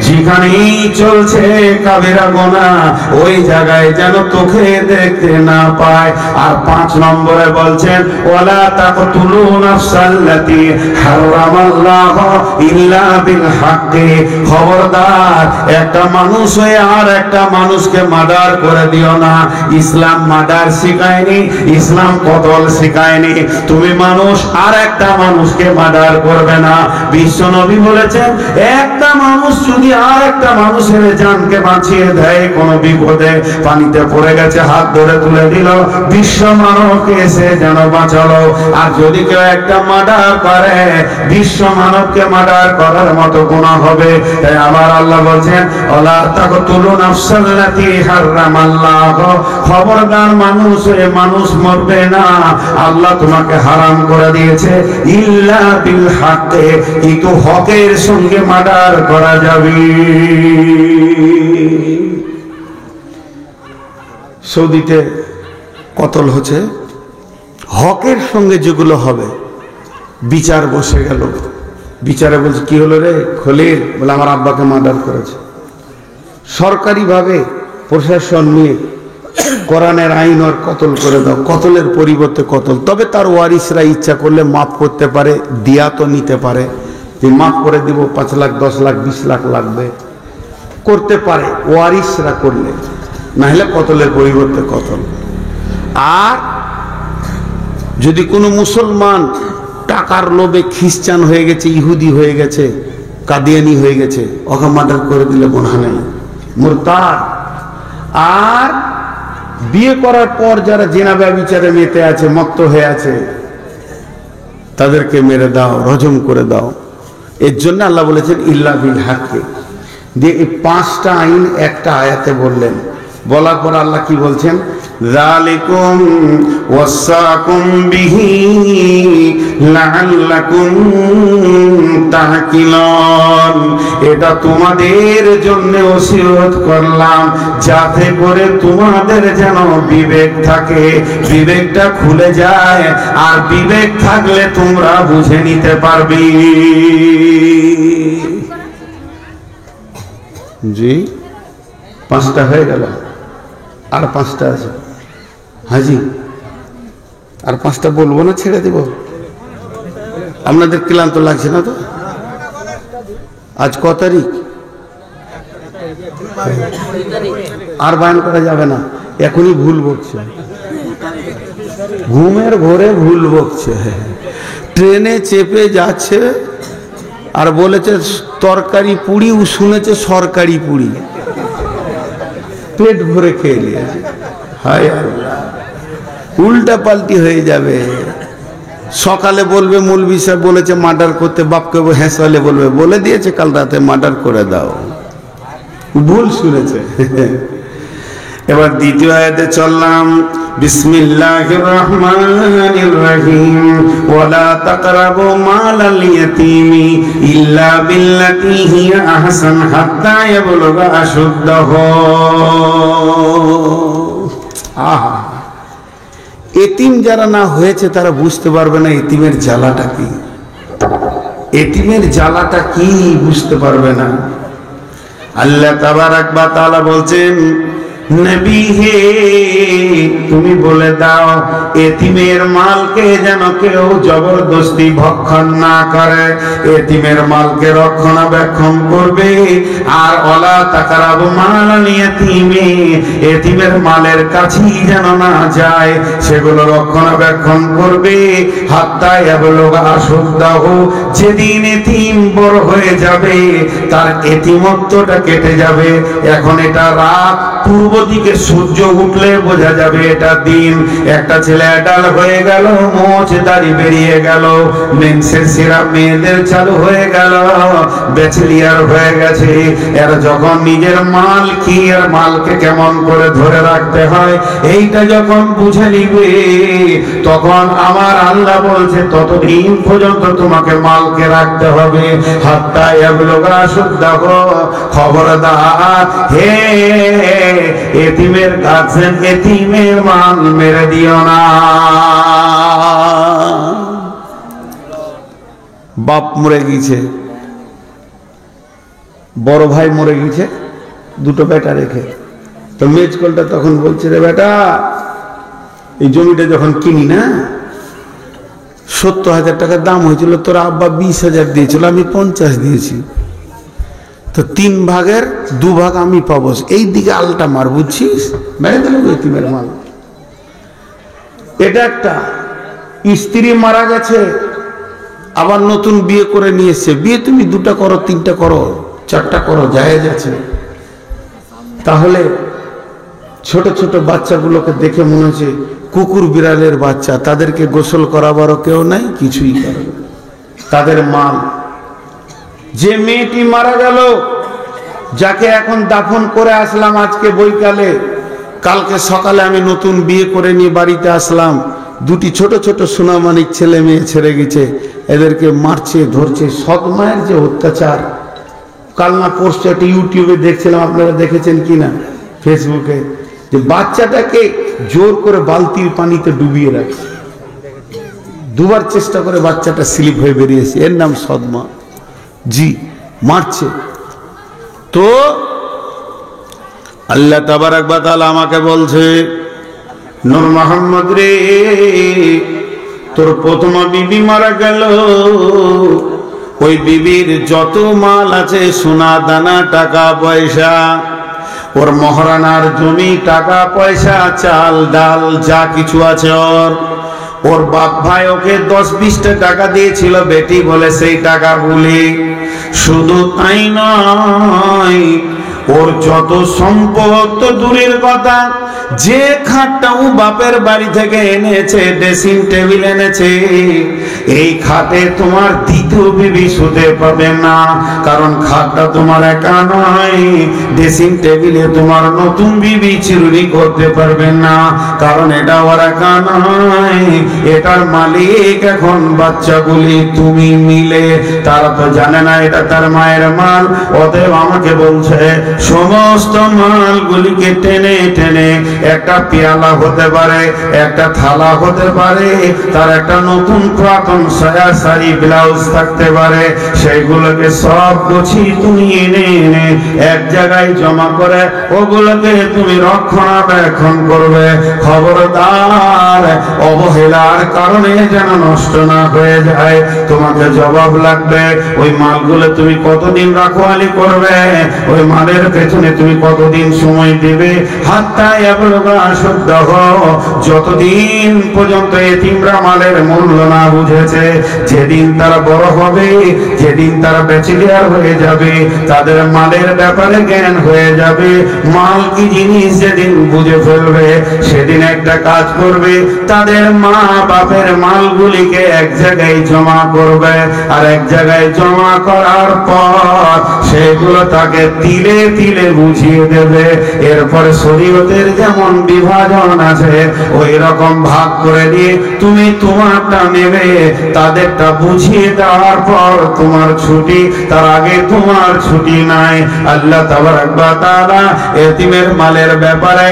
যেখানেই চলছে কাবিরা গুনাহ, ওই জায়গায় যেন তোকে দেখতে না পায়। আর 5 নম্বরে বলছেন ওয়ালা তাকতুলু নাফসাল্লাতী হারামাল্লাহু ইল্লা বিল হাক্কি। খবরদার, একটা মানুষ হয়ে আর একটা মানুষকে মার্ডার করে দিও না। ইসলাম মার্ডার শিখায়নি, ইসলাম কতল শিখায়নি। তুমি মানুষ, আর একটা মানুষকে মার্ডার করবে না। বিশ্ব নবী বলেছেন একটা মানুষ যদি আর একটা মানুষের জানকে বাঁচিয়ে দেয়, কোনো বিপদে পানিতে পড়ে গেছে, হাত ধরে তুলে দিল, বিশ্ব মানবকে এসে যেন বাঁচালো। আর যদি কেউ একটা মার্ডার করে, বিশ্ব মানবকে মার্ডার করার মতো গুনাহ হবে। তাই আমার আল্লাহ বলছেন ওয়ালা তাকতুলু নাফসাল্লাতী হারামাল্লাহু। খবরদার, মানুষ হয়ে মানুষ মরবে না, আল্লাহ তোমাকে হারাম করে দিয়েছে। ইল্লা বিল হাক্কি, কিন্তু হকের সঙ্গে মার্ডার করা যাবে। সৌদিতে কতল হচ্ছে, হকের সঙ্গে যেগুলো হবে। বিচার বসে গেল, বিচারে বলছে কি হলো রে খলিল? বলে আমার আব্বাকে মার্ডার করেছে। সরকারিভাবে প্রশাসন নিয়ে কোরআনের আইন আর কতল করে দাও, কতলের পরিবর্তে কতল। তবে তার ওয়ারিসরা ইচ্ছা করলে মাফ করতে পারে, দিয়া তো নিতে পারে, যে মাফ করে দিব, 5 লাখ 10 লাখ 20 লাখ লাগবে, করতে পারে ওয়ারিসরা করলে, না হলে কতলের পরিবর্তে কতল। আর যদি কোনো মুসলমান টাকার লোভে খ্রিস্টান হয়ে গেছে, ইহুদি হয়ে গেছে, কাদিয়ানি হয়ে গেছে, ওকে মার্ডার করে দিলে গুনাহ নেই, মুরতাদ। আর বিয়ে করার পর যারা জিনা ব্যভিচারে মেতে আছে, মত্ত হয়ে আছে, তাদেরকে মেরে দাও, রজম করে দাও। এর জন্য আল্লাহ বলেছেন ইল্লা বিল হাক্কি দিয়ে। এই 5টা আইন একটা আয়াতে বললেন। বলার পর আল্লাহ কি বলছেন? যালিকুম ওয়াসাকুম বিহি লাআল্লাকুম তাকিলুন। এটা তোমাদের জন্য ওসিয়ত করলাম, যাতে করে তোমাদের যেন বিবেক থাকে, বিবেকটা খুলে যায়, আর বিবেক থাকলে তোমরা বুঝে নিতে পারবে। জি, 5টা হয়ে গেল, আর 5টা আছে হাজি। আর 5টা বলবো না, ছেড়ে দেব? আপনাদের ক্লান্ত লাগছে না তো? আজ ক তারিখ? আর বায়ন করা যাবে না, এখনই ভুল বকছে, ঘুমের ঘোরে ভুল বকছে। ট্রেনে চেপে যাচ্ছে আর বলেছে তরকারি পুরি, ও শুনেছে সরকারি পুরি, পেট ভরে খেয়ে নিয়েছে। হায় আল্লাহ, উল্টা পাল্টি হয়ে যাবে। সকালে বলবে মৌলভী সাহেব বলেছে মার্ডার করতে, বাপকে হেসালে বলবে বলে দিয়েছে কাল রাতে মার্ডার করে দাও, ভুল শুনেছে। এবার দ্বিতীয় আয়াতে চললাম। বিসমিল্লাহির রহমানির রহিম ওয়ালা তাকরাবু মালাল ইয়াতীমি ইল্লা বিল্লাতী হিয়া আহসান হাত্তা ইয়াবলুগা আশুদ্দাহু। আহা, এতিম যারা না হয়েছে তারা বুঝতে পারবে না এতিমের জ্বালাটা কি, এতিমের জ্বালাটা কি বুঝতে পারবে না। আল্লাহ তাবারাক ওয়া তাআলা বলছেন, নবী হে তুমি বলে দাও এতিমের মালকে যেন কেউ জবরদস্তি ভক্ষণ না করে, এতিমের মালকে রক্ষণাবেক্ষণ করবে। আর ওয়ালা তাকরাবু মালাল ইয়াতীমি, এতিমের মালের কাছেই যেন না যায়, সেগুলো রক্ষণাবেক্ষণ করবে। হাত্তা ইয়াবলুগা আশুদ্দাহু, যেদিন এতিম বড় হয়ে যাবে তার এতিমত্বটা কেটে যাবে। এখন এটা রাত, পূর্ব দিকে সূর্য উঠলে বোঝা যাবে এটা দিন। একটা ছেলে অ্যাডাল্ট হয়ে গেল, মোচ দাড়ি বেরিয়ে গেল, মেন্সের সিরাপ মেয়েদের চালু হয়ে গেল, ব্যাচেলিয়ার হয়ে গেছে। এরা যখন নিজের মাল কি আর মালকে কেমন করে ধরে রাখতে হয় এইটা যখন বুঝে নিবে, তখন আমার আল্লাহ বলছে ততদিন পর্যন্ত তোমাকে মালকে রাখতে হবে। হাত্তা ইয়াবলুগা আশুদ্দাহু, খবরদার হে এতিমের গার্জেন, এতিমের মাল মেরে দিও না। বাপ মরে গিয়েছে, বড় ভাই মরে গিয়েছে, দুটো বেটা রেখে, তো মেজকলটা তখন বলছে, রে বেটা এই জমিটা যখন কিনি না 70,000 টাকার দাম হয়েছিল, তোর আব্বা 20,000 দিয়েছিল, আমি 50 দিয়েছি, তো 3 ভাগের 2 ভাগ আমি পাবো, এই দিকে আলটা মার, বুঝছিস? মেরে দিল এতিমের মাল। এটা একটা। স্ত্রী মারা গেছে, আবার নতুন বিয়ে করে নিয়ে এসছে, বিয়ে তুমি 2টা করো, 3টা করো, 4টা করো, জায়েজ আছে। তাহলে ছোট ছোট বাচ্চাগুলোকে দেখে মনে হচ্ছে কুকুর বিড়ালের বাচ্চা, তাদেরকে গোসল করাবারও কেউ নাই, কিছুই করে না, তাদের মাল। যে মেয়েটি মারা গেল, যাকে এখন দাফন করে আসলাম আজকে বৈকালে, কালকে সকালে আমি নতুন বিয়ে করে নিয়ে বাড়িতে আসলাম, 2টি ছোট ছোট সোনামানিক ছেলে মেয়ে ছেড়ে গেছে, এদেরকে মারছে ধরছে। সৎ মায়ের যে অত্যাচার, কালনা পোস্ট একটা ইউটিউবে দেখছিলাম, আপনারা দেখেছেন কিনা ফেসবুকে, যে বাচ্চাটাকে জোর করে বালতির পানিতে ডুবিয়ে রাখছে, 2বার চেষ্টা করে বাচ্চাটা স্লিপ হয়ে বেরিয়েছে, এর নাম সদমা। জি, মারছে। তো আল্লাহ তাবারাক ওয়া তাআলা আমাকে বলছে, নূর মোহাম্মদ রে, তোর প্রথম বিবি মারা গেল, ওই বিবির যত মাল আছে, সোনা দানা টাকা পয়সা, ওর মহারানার জমি, টাকা পয়সা, চাল ডাল যা কিছু আছে, ওর বাপ ভাই ওকে 10-20টা টাকা দিয়েছিল বেটি বলে, সেই টাকা বলি। শুধু তাই নয়, ওর যত সম্পদ তো দূরের কথা, যে খাটটাও বাপের বাড়ি থেকে এনেছে, ড্রেসিং টেবিল এনেছে, এই খাটে তোমার দ্বিতীয় বিবি শুতে পাবে না, কারণ খাটটা তোমার একা নয়। ড্রেসিং টেবিলে তোমার নতুন বিবি চিরুনি করতে পারবে না, কারণ এটা ওর একা নয়, এটার মালিক এখন বাচ্চাগুলি তুমি মিলে। তারা তো জানে না এটা তার মায়ের মাল। অতএব আমাকে বলছে সমস্ত মালগুলিকে টেনে টেনে, একটা পেয়ালা হতে পারে, একটা থালা হতে পারে, তার একটা নতুন পুরাতন সায়া শাড়ি ব্লাউজ থাকতে পারে, সেইগুলোকে সব গুছিয়ে তুমি এনে এনে এক জায়গায় জমা করে ওগুলোকে তুমি রক্ষণাবেক্ষণ করবে। খবরদার, অবহেলার কারণে যেন নষ্ট না হয়ে যায়। তোমাকে জবাব লাগবে, ওই মালগুলো তুমি কতদিন রাখওয়ালি করবে, ওই মালের পেছনে তুমি কতদিন সময় দেবে। হাত্তা ইয়াবলুগা আশুদ্দাহু, যতদিন পর্যন্ত এতিমরা মালের মূল্য না বুঝেছে, যেদিন তারা বড় হবে, যেদিন তারা ব্যাচেলিয়ার হয়ে যাবে, তাদের মালের ব্যাপারে জ্ঞান হয়ে যাবে, মাল কি জিনিস যেদিন বুঝে ফেলবে, সেদিন একটা কাজ করবে, তাদের মা বাপের মালগুলিকে এক জায়গায় জমা করবে, আর এক জায়গায় জমা করার পর সেগুলো তাকে তিলের তিলে বুঝিয়ে দেবে। এরপরে শরীয়তের যেমন বিভাজন আছে ওই রকম ভাগ করে দিয়ে তুমি তোমারটা নেবে, তাদেরটা বুঝিয়ে দেওয়ার পর তোমার ছুটি, তার আগে তোমার ছুটি নাই। আল্লাহ তাবারক ওয়া তাআলা এতিমের মালের ব্যাপারে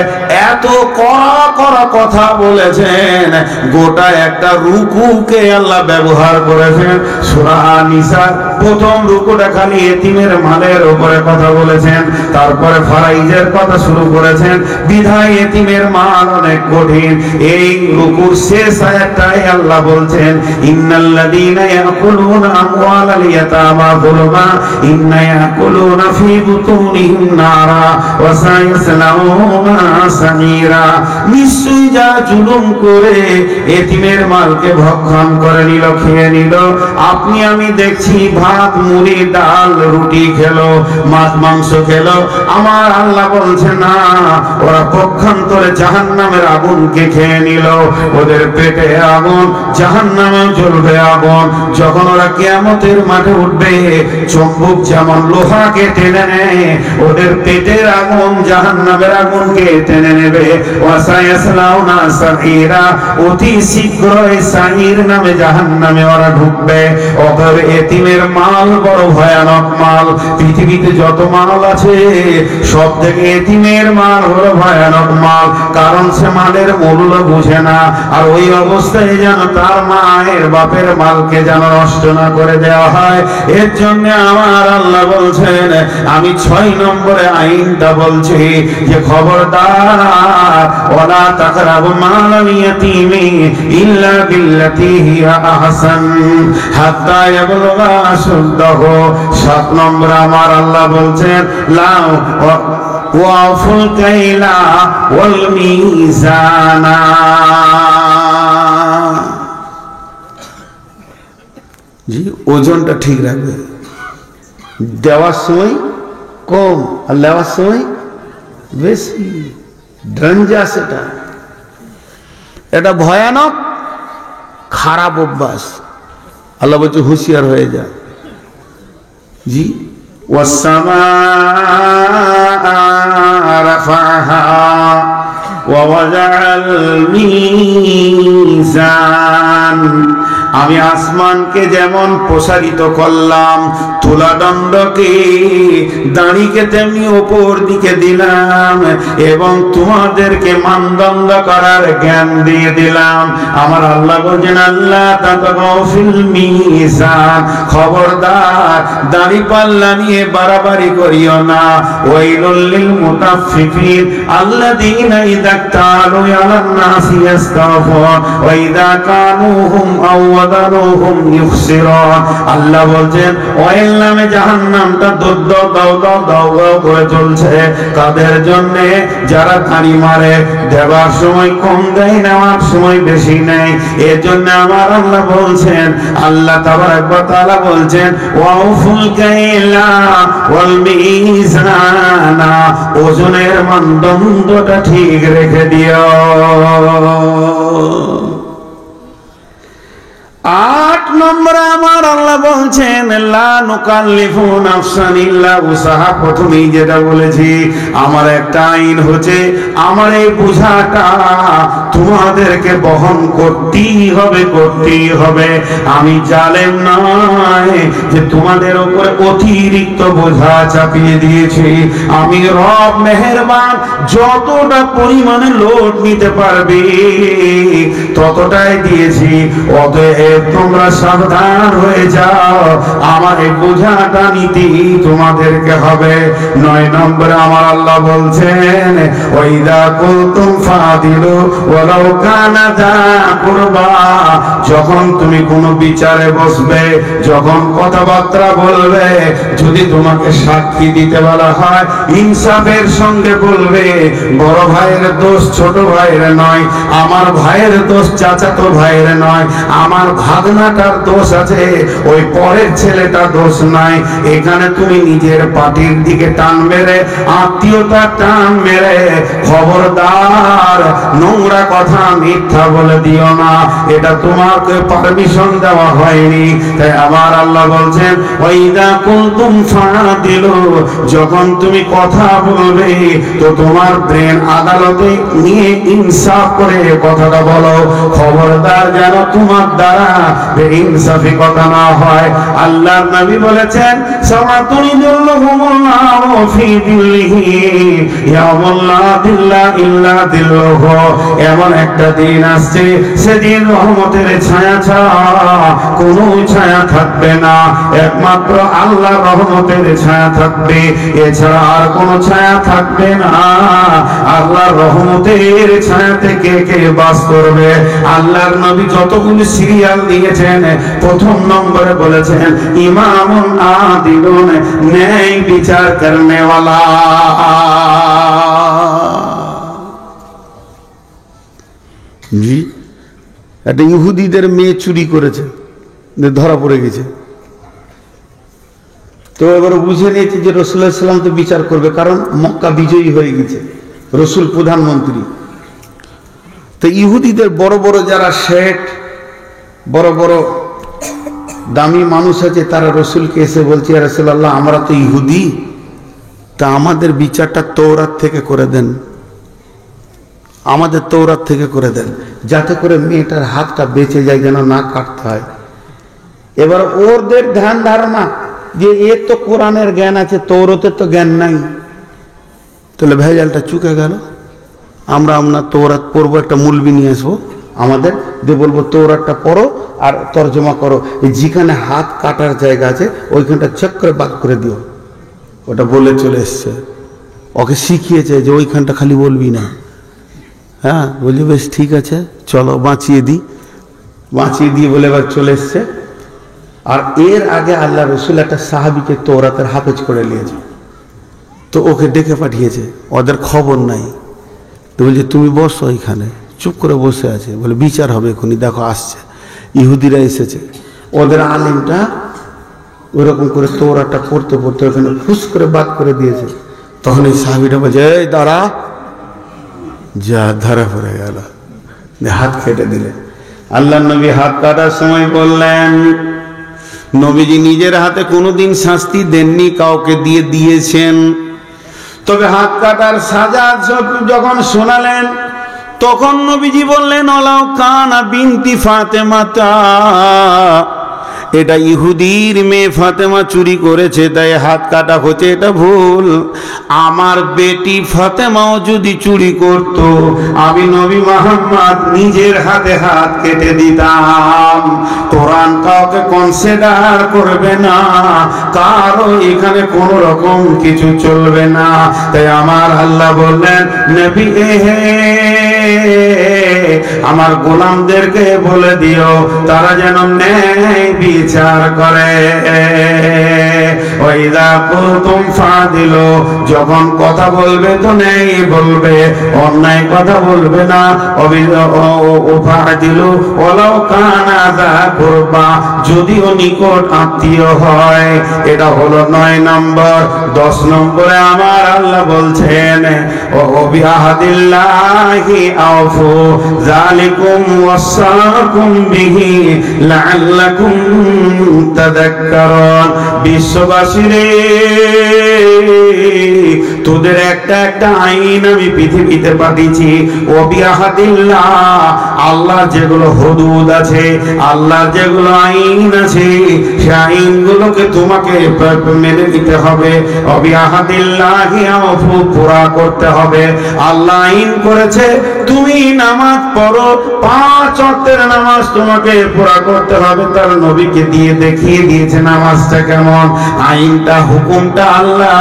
এত কড়া কথা বলেছেন, গোটা একটা রুকুকে আল্লাহ ব্যবহার করেছেন। সূরা আন-নিসার প্রথম রুকুটা খালি এতিমের মালের উপরে কথা বলেছেন, তারপরে ফারাইজের কথা শুরু করেছেন। বিধায় এতিমের মাল অনেক কঠিন। এই রুকুর শেষ আয়াতটাই আল্লাহ বলছেন, ইন্নাল্লাযীনা ইয়াকুলুনা আমওয়ালাল ইয়াতামা যুলমা ইন্না ইয়াকুলুনা ফী বুতুনিহিম নারা ওয়া সায়াসলাউনা সাঈরা। নিশ্চয়ই যারা জুলুম করে এতিমের মালকে ভক্ষণ করে নিল, খেয়ে নিল, আপনি আমি দেখছি ভাত মুড়ি ডাল রুটি খেলো, মাছ মাংস খেলো, আমার আল্লাহ বলছে না, ওরা পক্ষান্তরে জাহান্নামের আগুনকে খেয়ে নিল। ওদের পেটে আগুন, জাহান্নামে জ্বলবে আগুন। যখন ওরা কিয়ামতের মাঠে উঠবে, চুম্বক যেমন লোহাকে টেনে নেয়, ওদের পেটের আগুন জাহান্নামের আগুনকে টেনে নেবে। ওয়াসায়াসলাউনা সাঈরা, অতি শীঘ্রই সাঈর নামে জাহান্নামে ওরা ঢুকবে। অতএব এতিমের মাল বড় ভয়ানক মাল। পৃথিবীতে যত মাল আছে সব থেকে এতিমের মাল হলো ভয়ানক মাল, কারণ সে মালের মূল্য বুঝে না। আর ওই অবস্থায় যেন তার মায়ের বাপের মালকে যেন নষ্ট না করে দেওয়া হয়। এর জন্য আমার আল্লাহ বলছেন, আমি 6 নম্বরে আইনটা বলছি যে খবরদার, ওয়ালা তাকরাবু মালাল ইয়াতীমি ইল্লা বিল্লাতী হিয়া আহসান হাত্তা ইয়াবলুগা আশুদ্দাহু। 7 নম্বরে আমার আল্লাহ বলছেন, লাউ ওয়াফুল কাইলা ওয়াল মিজানা। জি, ওজনটা ঠিক রাখবে। দেওয়ার সময় কম আর নেওয়ার সময় বেশি। ডেঞ্জারাস এটা ভয়ানক খারাপ অভ্যাস। আল্লাহ বলছে হুঁশিয়ার হয়ে যা। জি, রাফাহা ওয়া ওয়াজাআল মিজান। আমি আসমানকে যেমন প্রসারিত করলাম, তুলাদণ্ডকে দাঁড়িকে তেমনি ওপর দিকে দিলাম, এবং তোমাদেরকে মানদণ্ড করার জ্ঞান দিয়ে দিলাম। আমার আল্লাহ বলছেন, আল্লাহ তাতাগাউ ফিল মিজান, খবরদার দাড়ি পাল্লা নিয়ে বাড়াবাড়ি করিও না। ওয়াইলুল লিল মুতাফফিফিন আল্লাযীনা ইযা তালু আলান নাসি ইস্তাগফুন ওয়া ইযা কানুহুম আও ওয়াদানুহুম ইখসিরুন। আল্লাহ বলছেন, ওয়াইল নামে জাহান্নামটা দাও দাও দাও দাও করে চলছে। কাদের জন্য? যারা দাড়ি মারে, দেওয়ার সময় কম দেয়, নেওয়ার সময় বেশি নেয়। এর জন্য আমার আল্লাহ বলছেন, আল্লাহ তাবারক ওয়া তাআলা বলছেন, ওয়াউফুল কাইলা ওয়াল মিজানা, ওজনের মানদণ্ডটা ঠিক রেখে দিও। 8 নম্বরে আমার আল্লাহ বলছেন, লা নুকাল্লিফু নাফসান ইল্লা উসাহা। প্রথমেই যেটা বলেছি, আমার একটা আইন হচ্ছে, আমার এই বোঝাটা তোমাদেরকে বহন করতেই হবে। আমি জালেম নয় যে তোমাদের উপরে অতিরিক্ত বোঝা চাপিয়ে দিয়েছি। আমি রব মেহেরবান, যতটা পরিমাণে লোড নিতে পারবে ততটাই দিয়েছি। অতএব তোমরা সাবধান হয়ে যাও, আমার এই বোঝাটা নিতেই তোমাদেরকে হবে। 9 নম্বরে আমার আল্লাহ বলছেন, ওয়াইদা কুনতুম ফাদিলু ওয়ালাউ কানা যা কুরবা। যখন তুমি কোনো বিচারে বসবে, যখন কথাবার্তা বলবে, যদি তোমাকে সাক্ষী দিতে বলা হয়, ইনসাফের সঙ্গে বলবে। বড় ভাইয়ের দোষ ছোট ভাইয়ের নয়, আমার ভাইয়ের দোষ চাচাতো ভাইয়ের নয়, আমার ভাগনাটার দোষ আছে, ওই পরের ছেলেটা দোষ নাই। এখানে তুমি নিজের পার্টির দিকে টান মেরে, আত্মীয়তা টান মেরে, খবরদার আর নোংরা কথা মিথ্যা বলে দিও না, এটা তোমাকে পারমিশন দেওয়া হয়নি। তাই আমার আল্লাহ বলছেন ওয়াইদা কুনতুম ফাদিলু, যখন তুমি কথা বলবে তো তোমার ব্রেন আদালতে নিয়ে ইনসাফ করে কথাটা বলো, খবরদার যেন তোমার দ্বারা বেইনসাফি কথা না হয়। আল্লাহর নবী বলেছেন সামাতুনিদুল্লাহুমুল্লাহু ফি দিল্লিহি ইয়াউমুল্লা দিল্লা ইল্লা দিল্লুহু, এমন একটা দিন আসছে সেদিন রহমতের ছায়া ছাড়া কোনো ছায়া থাকবে না, একমাত্র আল্লাহর রহমতের ছায়া থাকবে, এছাড়া আর কোনো ছায়া থাকবে না। আল্লাহর রহমতের ছায়া থেকে কে বাস করবে? আল্লাহর নবী যতগুলো সিরিয়াল দিয়েছেন প্রথম নম্বরে বলেছেন ইমামুন আদিলুন, ন্যায় বিচার করনে ওয়ালা। জি, একটা ইহুদিদের মেয়ে চুরি করেছে, ধরা পড়ে গেছে। তো এবার বুঝে নিয়েছে যে রাসূলুল্লাহ সাল্লাল্লাহু আলাইহি ওয়াসাল্লাম তো বিচার করবে, কারণ মক্কা বিজয়ী হয়ে গেছে, রসুল প্রধানমন্ত্রী। তো ইহুদিদের বড় বড় যারা শেঠ, বড় বড় দামি মানুষ আছে, তারা রসুলকে এসে বলছে ইয়া রাসূলুল্লাহ, আমরা তো ইহুদি, তা আমাদের বিচারটা তওরাত থেকে করে দেন, আমাদের তওরাত থেকে করে দেন, যাতে করে মেয়েটার হাতটা বেঁচে যায়, যেন না কাটতে হয়। এবার ওদের ধ্যান ধারণা যে এর তো কোরআনের জ্ঞান আছে, তওরাতের তো জ্ঞান নাই, তাহলে ভেজালটা চুকে গেল। আমরা তওরাত পড়বো, একটা মুলবি নিয়ে আসবো আমাদের, দিয়ে বলবো তওরাতটা পড়ো আর তর্জমা করো, যেখানে হাত কাটার জায়গা আছে ওইখানটা চেক করে বাদ করে দিও। ওটা বলে চলে এসছে, ওকে শিখিয়েছে যে ওইখানটা খালি বলবি না। হ্যাঁ, বলছি বেশ ঠিক আছে, চলো বাঁচিয়ে দিই, বাঁচিয়ে দিয়ে বলে এবার চলে এসছে। আর এর আগে আল্লাহ রসুল একটা সাহাবিকে তওরাতের হাফেজ করে নিয়েছে, তো ওকে ডেকে পাঠিয়েছে, ওদের খবর নাই। তো বলছে তুমি বসো এখানে, চুপ করে বসে আছে, বলে বিচার হবে এখনই, দেখো আসছে, ইহুদিরা এসেছে। ওদের আলিমটা ওরকম করে তওরাতটা পড়তে পড়তে ওখানে ফুস করে বাদ করে দিয়েছে। তখন এই সাহাবিটা বলছে এই দাঁড়া, যা ধরা পড়ে গেল, হাত কেটে দিলে। আল্লাহ নবী হাত কাটার সময় বললেন, নবীজি নিজের হাতে কোনোদিন শাস্তি দেননি, কাউকে দিয়ে দিয়েছেন। তবে হাত কাটার সাজা যখন শোনালেন তখন নবীজি বললেন ওলাও কানা বিনতি ফাতেমাতা, এটা ইহুদির মেয়ে ফাতেমা চুরি করেছে তাই হাত কাটা হচ্ছে, এটা ভুল। আমার বেটি ফাতেমাও যদি চুরি করত, আমি নবী মুহাম্মদ নিজের হাতে হাত কেটে দিতাম। কোরআন কাউকে কনসিডার করবে না, কারো এখানে কোন রকম কিছু চলবে না। তাই আমার আল্লাহ বললেন নবী আমার গোলামদেরকে বলে দিও তারা যেন ন্যায় বিচার করে। ওয়াইদা কুনতুম ফাদিলু, যখন কথা বলবে তো ন্যায় বলবে, অন্যায় কথা বলবে না। ফাদিলু ওয়ালাউ কানা যা কুরবা, যদিও নিকট আত্মীয় হয়। এটা হলো 9 নম্বর। 10 নম্বরে আমার আল্লাহ বলছেন ও বিআহাদিল্লাহি আউফু যালিকুম ওয়াসাকুম বিহি লাআল্লাকুম তাযাক্কারুন। বিশ্ববাসীরে, তোদের একটা একটা আইন আমি পৃথিবীতে পাঠিয়েছি। ও বিআহাদিল্লাহ, আল্লাহ যেগুলো হুদুদ আছে, আল্লাহ যেগুলো আইন আছে, সেই আইনগুলোকে তোমাকে মেনে নিতে হবে। ও বিআহাদিল্লাহি আউফু, পুরা করতে হবে। আল্লাহ আইন করেছে তুমি নামাজ পড়ো, 5 ওয়াক্তের নামাজ তোমাকে পুরা করতে হবে। তার নবীকে দিয়ে দেখিয়ে দিয়েছে নামাজটা কেমন, আইনটা হুকুমটা আল্লাহ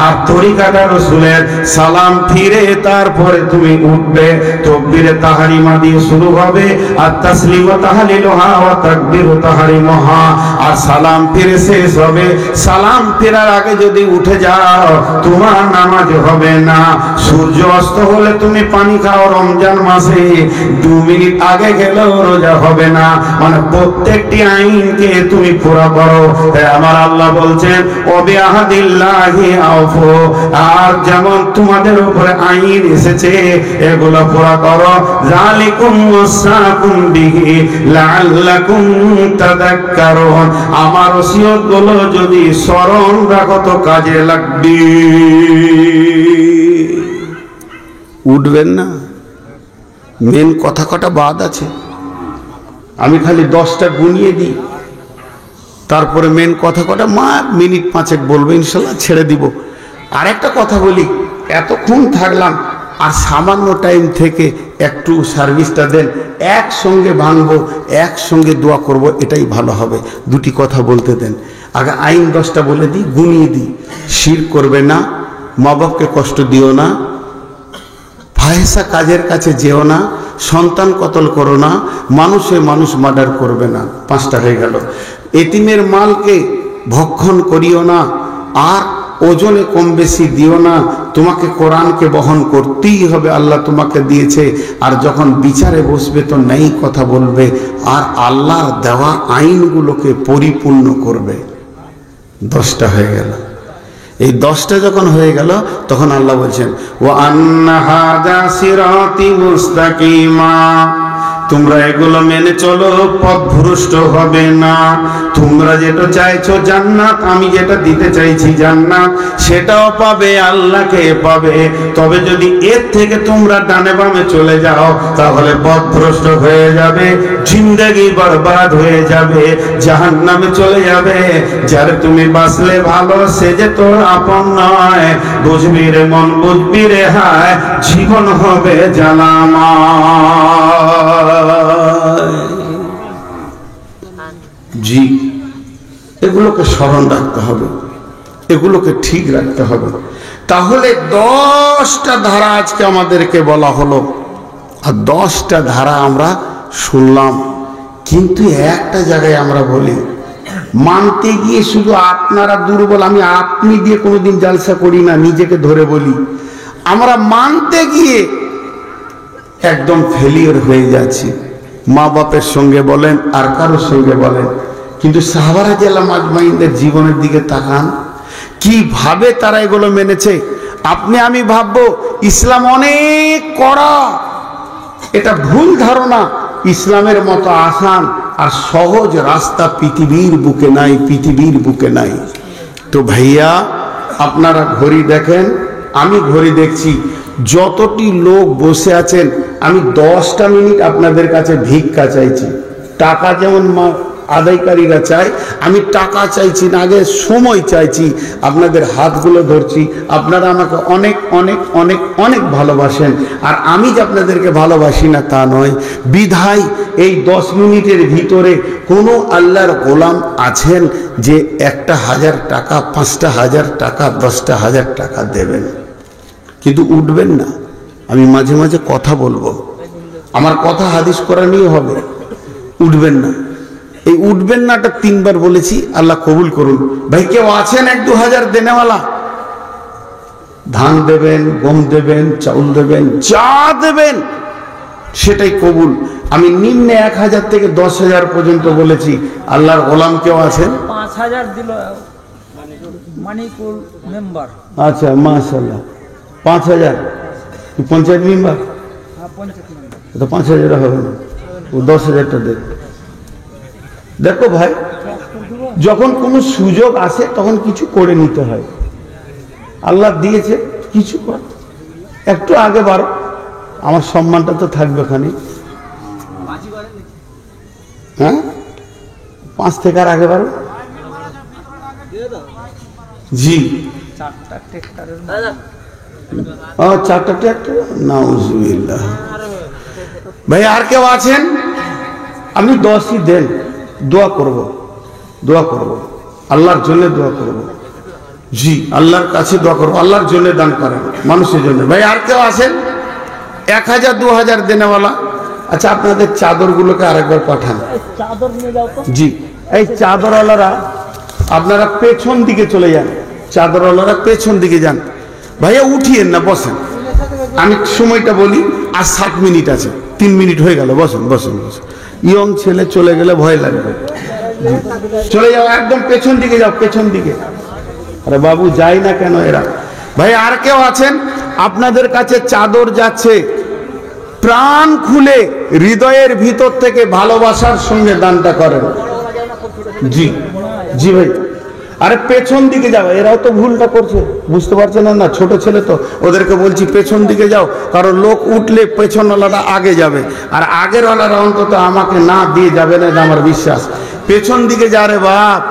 আর তরিকাটা রাসূলের। সালাম ফিরে তারপরে তুমি উঠবে, তাকবীরে তাহরিমা দিয়ে শুরু হবে, আর তাসলিমু তাহলিলুহা ওয়া তাকবীরু তাহরিমুহা, আর সালাম ফিরে শেষ হবে। সালাম ফেরার আগে যদি উঠে যাও তোমার নামাজ হবে না। সূর্য অস্ত হলে তুমি পানি খাও রমজান মাসে, 2 মিনিট আগে গেলেও রোজা হবে না। মানে প্রত্যেকটি আইন আইনকে তুমি পুরা করো। তাই আমার আল্লাহ বলছেন ও বিআহদিল্লাহি আউফু, আর যেমন তোমাদের উপরে আইন এসেছে এগুলো পুরা করো। যালিকুম ওয়াসাকুম বিহি লাআল্লাকুম তাযাক্কারুন, আমার ওসিয়ত গুলো যদি স্মরণ রাখো তো কাজে লাগবে। উঠবেন না, মেন কথা কটা বাদ আছে, আমি খালি 10টা গুনিয়ে দিই, তারপরে মেন কথা কটা মিনিট 5 বলবো, ইনশাল্লাহ ছেড়ে দিব। আর একটা কথা বলি, এতক্ষণ থাকলাম আর সামান্য টাইম থেকে একটু সার্ভিসটা দেন, একসঙ্গে ভাঙবো, একসঙ্গে দোয়া করব, এটাই ভালো হবে। দুটি কথা বলতে দেন। আগে আইন 10টা বলে দিই, গুনিয়ে দিই। শিরক করবে না, মা বাপকে কষ্ট দিও না, ফাহেসা কাজের কাছে যেও না, সন্তান কতল করো না, মানুষে মানুষ মার্ডার করবে না। 5টা হয়ে গেল। এতিমের মালকে ভক্ষণ করিও না, আর ওজনে কম বেশি দিও না। তোমাকে কোরআনকে বহন করতেই হবে, আল্লাহ তোমাকে দিয়েছে। আর যখন বিচারে বসবে তো নেই কথা বলবে, আর আল্লাহর দেওয়া আইনগুলোকে পরিপূর্ণ করবে। 10টা হয়ে গেল। এই 10টা যখন হয়ে গেল তখন আল্লাহ বলছেন ওয়া আন্না হাযা সিরাতি মুস্তাকিমা, তোমরা এগুলো মেনে চলো, পথভ্রষ্ট হবে না। তোমরা যেটা চাইছো জান্নাত, আমি যেটা দিতে চাইছি জান্নাত, সেটাও পাবে, আল্লাহকে পাবে। তবে যদি এর থেকে তোমরা ডানে বামে চলে যাও তাহলে পথভ্রষ্ট হয়ে যাবে, জিন্দেগি বরবাদ হয়ে যাবে, জাহান্নামে চলে যাবে। যার তুমি বাঁচলে ভালো, সে যে তোর আপন নয়। বুঝবি রে মন, বুঝবি রে হায়, জীবন হবে জালাময়। জি, এগুলোকে স্মরণ রাখতে হবে, এগুলোকে ঠিক রাখতে হবে। তাহলে 10টা ধারা আজকে আমাদেরকে বলা হলো, আর 10টা ধারা আমরা শুনলাম। কিন্তু একটা জায়গায় আমরা বলি, মানতে গিয়ে শুধু আপনারা দুর্বল, আমি আপনি দিয়ে কোনোদিন জালসা করি না, নিজেকে ধরে বলি। আমরা মানতে গিয়ে একদম ফেলিওর হয়ে যাচ্ছি, মা বাপের সঙ্গে বলেন আর কারোর সঙ্গে বলেন। কিন্তু সাহাবারা রাদিয়াল্লাহু আজমাইনদের জীবনের দিকে তাকান, কিভাবে তারা এগুলো মেনেছে। আপনি আমি ভাববো ইসলাম অনেক কড়া, এটা ভুল ধারণা। ইসলামের মতো আসান আর সহজ রাস্তা পৃথিবীর বুকে নাই, পৃথিবীর বুকে নাই। তো ভাইয়া, আপনারা ঘড়ি দেখেন, আমি ঘড়ি দেখছি, যতটি লোক বসে আছেন, আমি 10টা মিনিট আপনাদের কাছে ভিক্ষা চাইছি। টাকা যেমন আদায়কারীরা চাই, আমি টাকা চাইছি না, আগে সময় চাইছি। আপনাদের হাতগুলো ধরছি, আপনারা আমাকে অনেক অনেক অনেক অনেক ভালোবাসেন, আর আমি যে আপনাদেরকে ভালোবাসি না তা নয়। বিধায় এই 10 মিনিটের ভিতরে কোনো আল্লাহর গোলাম আছেন যে 1,000 টাকা, 5,000 টাকা, 10,000 টাকা দেবেন? কিন্তু উঠবেন না। আমি মাঝে মাঝে কথা বলবো, আমার কথা হাদিস কোরআনই হবে। উঠবেন না। এই উঠবেন নাটা 3 বার বলেছি, আল্লাহ কবুল করুন। ভাই কেউ আছেন 1-2 হাজার দেনেওয়ালা? ধান দেবেন, গম দেবেন, চাউল দেবেন, যা দেবেন সেটাই কবুল। আমি নিম্নে 1,000 থেকে 10,000 পর্যন্ত বলেছি। আল্লাহর গোলাম কেউ আছেন? 5,000 দিল মানিকুল মেম্বার। আচ্ছা, মাশাআল্লাহ। 5,000 পঞ্চায়েত মেম্বার? হ্যাঁ, পঞ্চায়েত মেম্বার। তো 5,000 হবে না, ও 10,000টা দেবে। দেখো ভাই, যখন কোনো সুযোগ আসে তখন কিছু করে নিতে হয়। আল্লাহ দিয়েছে, কিছু কর, একটু আগে বাড়ো, আমার সম্মানটা তো থাকবে খানি। হ্যাঁ, 5 থেকে আর আগে বাড়ো। জি, 4টা ট্রাক্টরের 4টা ট্রাক্টর। নাউজুবিল্লাহ। ভাই আর কেউ আছেন? আপনি 10ই দেন, দোয়া করব, দোয়া করব, আল্লাহর জন্য দোয়া করব। জি, আল্লাহর কাছে দোয়া করব, আল্লাহর জন্য দান করেন, মানুষের জন্য। ভাই আর কেউ আছেন 1,000-2,000 দেনেওয়ালা? আচ্ছা, আপনাদের চাদরগুলোকে আরেকবার পাঠান। চাদর নিয়ে যাও তো। জি, এই চাদরওয়ালারা আপনারা পেছন দিকে চলে যান, চাদরওয়ালারা পেছন দিকে যান। ভাইয়া উঠিয়েন না, বসেন। আমি সময়টা বলি, আর 7 মিনিট আছে, 3 মিনিট হয়ে গেল, বসেন বসেন বসেন। ইয়ং ছেলে চলে গেলে ভয় লাগবে। চলে যাও, একদম পেছন দিকে যাও, পেছন দিকে। আরে বাবু যাই না কেন এরা? ভাই আর কেউ আছেন? আপনাদের কাছে চাদর যাচ্ছে, প্রাণ খুলে হৃদয়ের ভিতর থেকে ভালোবাসার সঙ্গে দানটা করেন। জি জি ভাই, আরে পেছন দিকে যাও, এরাও তো ভুলটা করছে, বুঝতে পারছে না? না ছোট ছেলে তো, ওদেরকে বলছি পেছন দিকে যাও, কারণ লোক উঠলে পেছনওয়ালাটা আগে যাবে, আর আগের ওয়ালারা অন্তত আমাকে না দিয়ে যাবে না, এটা আমার বিশ্বাস। পেছন দিকে যা রে বাপ,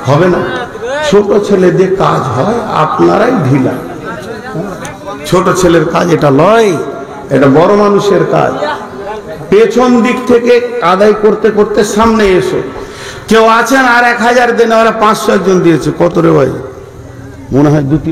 হবে না। ছোট ছেলে দিয়ে কাজ হয়, আপনারাই ঢিলা। ছোট ছেলের কাজ এটা লয়, এটা বড় মানুষের কাজ। পেছন দিক থেকে আদায় করতে করতে সামনে এসো। কেউ আছেন আর 1000 দেন, ওরা 500 জন দিয়েছে। কত রে ভাই? মনে হয় 2-3